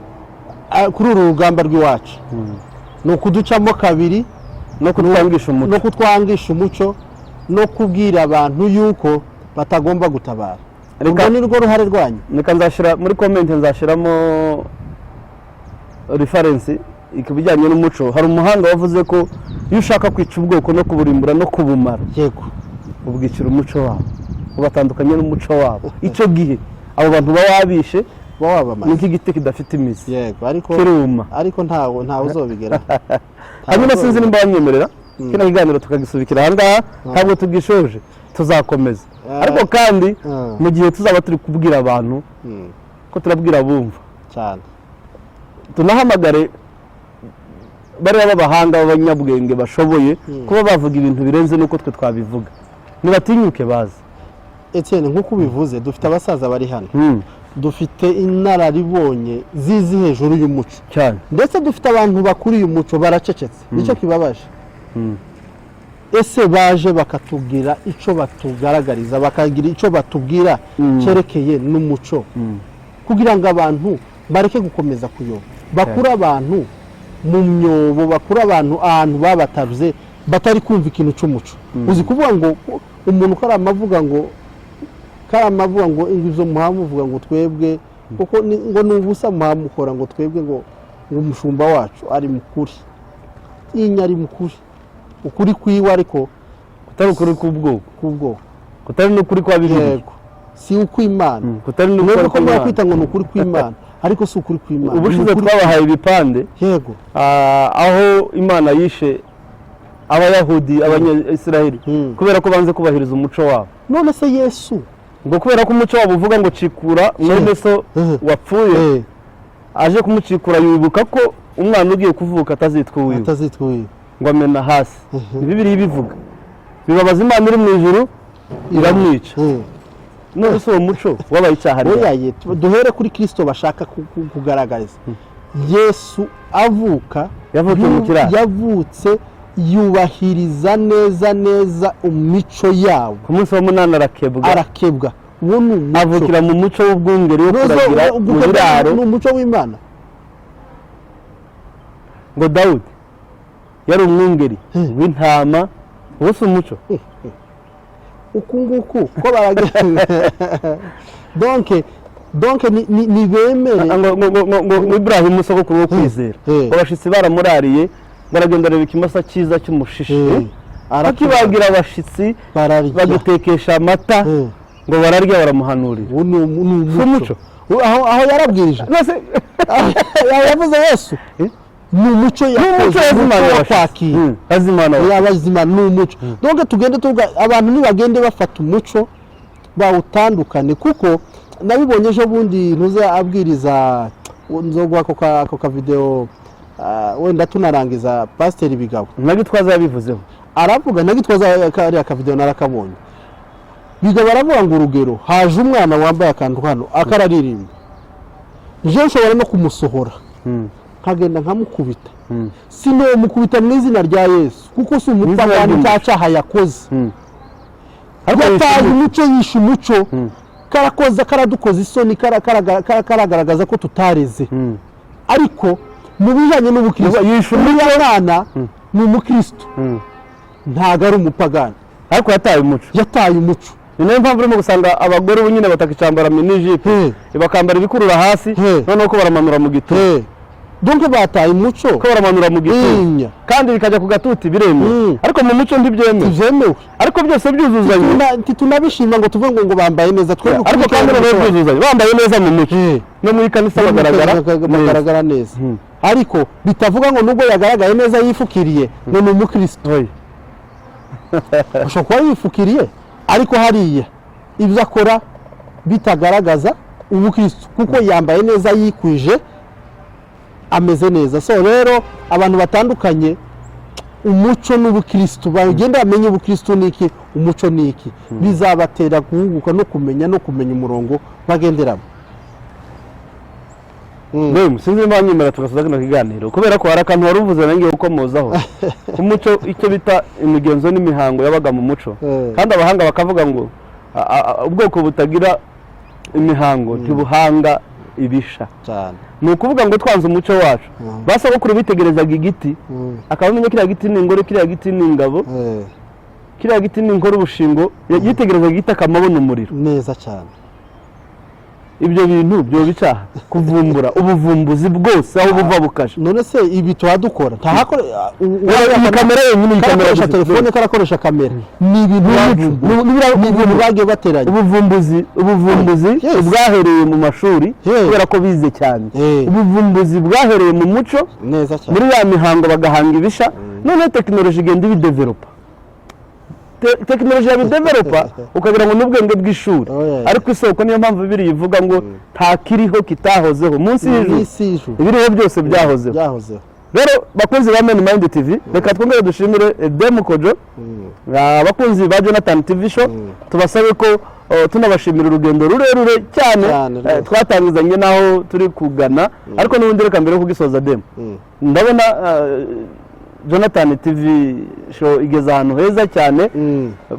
kuri uru rugamba rw'iwacu ni ukuducamo kabiri no kutwangisha umuco no kubwira abantu yuko batagomba gutabara urwo ni rwo ruhare rwanyu. Reka nzashyira muri komenti nzashyiramo referensi ikibijyanye n'umuco. Hari umuhanga wavuze ko iyo ushaka kwica ubwoko no kuburimbura no kubumara yego ubwicira umuco wabo ubatandukanye n'umuco wabo icyo gihe abo bantu bawabishe bawabamaze niki giti kidafite imizi yego ariko ntawe uzobigera hanyuma sinzi nimba bamwemerera kino kiganiro tukagisubikira aha ngaha ntabwo tugishoje tuzakomeza ariko kandi mu gihe tuzaba turi kubwira abantu ko turabwira bumva cyane tunahamagare bariya b'abahanga b'abanyabwenge bashoboye kuba bavuga ibintu birenze nuko twe twabivuga ntibatinyuke bazi. Etienne nk'uko ubivuze dufite abasaza bari hano dufite inararibonye zizi hejuru y'umuco cyane ndetse dufite abantu bakuriye umuco baracecetse nicyo kibabaje. Ese baje bakatubwira icyo batugaragariza bakagira icyo batubwira cyerekeye n'umuco kugira ngo abantu bareke gukomeza kuyoba bakura abantu mu myobo bakura abantu ahantu babatabye batari kumva ikintu cy'umuco. Uzi kuvuga ngo umuntu karamavuga ngo ibyo muhamuvuga ngo twebwe kuko ngo nubusa muhamukora ngo twebwe ngo umushumba wacu ari mukuri inya ari mukuri ukuri kwiwe ariko kutari ukuri k'ubwoko kutari n'ukuri kwa Bibiliya si ukw'Imana kutari n'ukuri ko mwakwita ngo n'ukuri kw'Imana ariko si ukuri kw'Imana. Ubushize twabahaye ibipande yego aho Imana yishe abayahudi abanyayisiraheli kubera ko banze kubahiriza umuco wabo. None se Yesu ngo kubera ko umuco wabo uvuga ngo cikura mwene so wapfuye aje kumucikura yibuka ko umwana ugiye kuvuka atazitwa wiwe ngo amena hasi. Bibiliya bivuga bibabaza Imana iri mu ijuru iramwica. None se uwo muco wabaye icyaha rero duhere kuri Kristo bashaka kugaragariza. Yesu yavutse yubahiriza neza imico yabo. Ku munsi wa munani arakebwa avukira mu muco w'ubwungeri wo kuragira mu biraro n'umuco w'Imana. Ngo Dawudi yari umwungeri w'intama wose umuco ukunguku ko baragira donc ni bemere ngo Ibrahim sogokuru wo kwizera abashitsi baramurariye baragenda reba ikimasa cyiza cy'umushishi akibagira abashitsi bagitekesha amata ngo bararya baramuhanurira. Umuco aho yarabwirije yavuze Yesu ni umuco y'abazimana n'umuco. Donc tugende tuvuga abantu nibagende bafata umuco bawutandukane kuko nabibonye ejo bundi ntuze abwiriza nzogwa ako ka video wenda tunarangiza Pasteur Bigabo Nagitwaza yabivuzeho aravuga Nagitwaza kariya ka video narakabonye Bigabo aravuga ngo urugero haje umwana wambaye akantu hano akararirimba je nshobora no kumusohora nkagenda nkamukubita sino mukubita mu izina rya Yesu kuko si umupagani cyaha yakoze yataye umuco yishe umuco karakoza karadukoza isoni karagaragaza ko tutareze ariko mu bijanye n'ubukristo yishe umwana ni umukristo ntago ari umupagani ariko yataye umuco. Niyo mpamvu urimo gusanga abagore ubu nyine batakicambara minijipe bakambara ibikurura hasi noneho ko baramanura mu gituza. Donc bataye umuco ko baramanura mu gituza kandi bikajya ku gatuti biremewe ariko mu muco ntibyemewe ariko byose byuzuzanye tunabishima ngo tuvuge ngo bambaye neza twebwe ariko kandi byuzuzanye bambaye neza mu muco no muri kanisa bagaragara neza ariko bitavuga ngo nubwo yagaragaye neza yifukiriye ngo ni umukristo ushobora kuba yifukiriye ariko hariya ibyo akora bitagaragaza ubukristo kuko yambaye neza yikwije ameze neza. So rero abantu batandukanye umuco n'ubukristo bagenda bamenye ubukristo niki umuco niki bizabatera guhuguka no kumenya umurongo bagenderamo. Sinzi niba nyemera tugasoza kino kiganiro kubera ko hari akantu wari uvuze nange gukomozaho umuco icyo bita imigenzo n'imihango yabaga mu muco kandi abahanga bakavuga ngo ubwoko butagira imihango ntibuhanga ibisha cyane. Ni ukuvuga ngo twanze umuco wacu basabukuru bitegerezaga igiti akabamenya kiriya giti ni ingoro, kiriya giti ni ingabo, kiriya giti ni inkora ubushingo, yitegerezaga igiti akamabona umuriro neza cyane. Ibyo bintu byo bicaha kuvumbura ubuvumbuzi bwose aho buva bukaje. None se ibi twadukora ntahakore kamera yenyine kamera telefone karakoresha kamera ni ibintu bagiye bateranya ubuvumbuzi bwahereye mu mashuri kubera ko bize cyane. Ubuvumbuzi bwahereye mu muco neza cyane muri ya mihango bagahanga ibisha none technology igenda ibidevelopa tekinoloji yabidevelopa ukagira ngo n'ubwenge bw'ishuri ariko isoko niyo mpamvu bibiri ivuga ngo nta kiriho kitahozeho munsi y'ijuru ibiriho byose byahozeho. Rero bakunzi ba Men Mind TV reka twongere dushimire Demu Kojo abakunzi ba Jonathan TV show tubasabe ko tunabashimira urugendo rurerure cyane twatangizanye naho turi kugana ariko n'ubundi reka mbere yo kugisoza Demu ndabona Jonathan TV show igeza ahantu heza cyane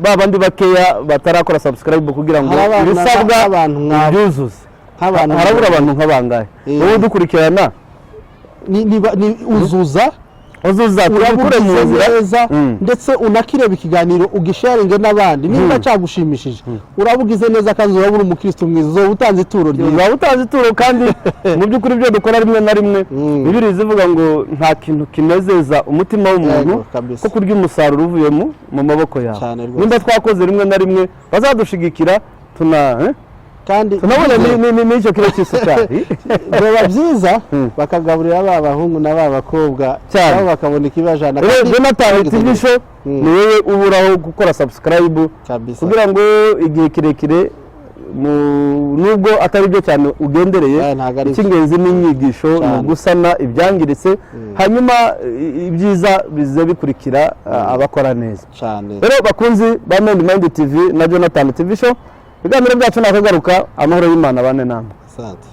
babandi bakeya batarakora subscribe kugira ngo ibisabwa byuzuze harabura abantu nk'abangahe wowe dukurikirana ni uzuza urabukure neza ndetse unakireba ikiganiro ugisharinge n'abandi niba cyagushimishije urabugize neza kandi urabura umukristo mwiza zo utanze ituro kandi mu by'ukuri byo dukora rimwe na rimwe bibiri zivuga ngo nta kintu kinezeza umutima w'umuntu ko kurya umusaruro uvuye mu maboko yawe. Nimba twakoze rimwe na rimwe bazadushigikira kandi tunabona n'icyo kiro cy'isukari biba byiza bakagaburira aba bahungu n'aba bakobwa cyane bakabona ikibajana. Jonathan TV show ni wowe uburaho gukora subscribe kugira ngo igihe kirekire nubwo atari byo cyane ugendereye icy'ingenzi n'inyigisho no gusana ibyangiritse hanyuma ibyiza bize bikurikira abakora neza cyane. Rero bakunzi ba Men Mind TV na Jonathan TV show ibiganiro byacu nakagaruka amahoro y'Imana bane namwe. Asante.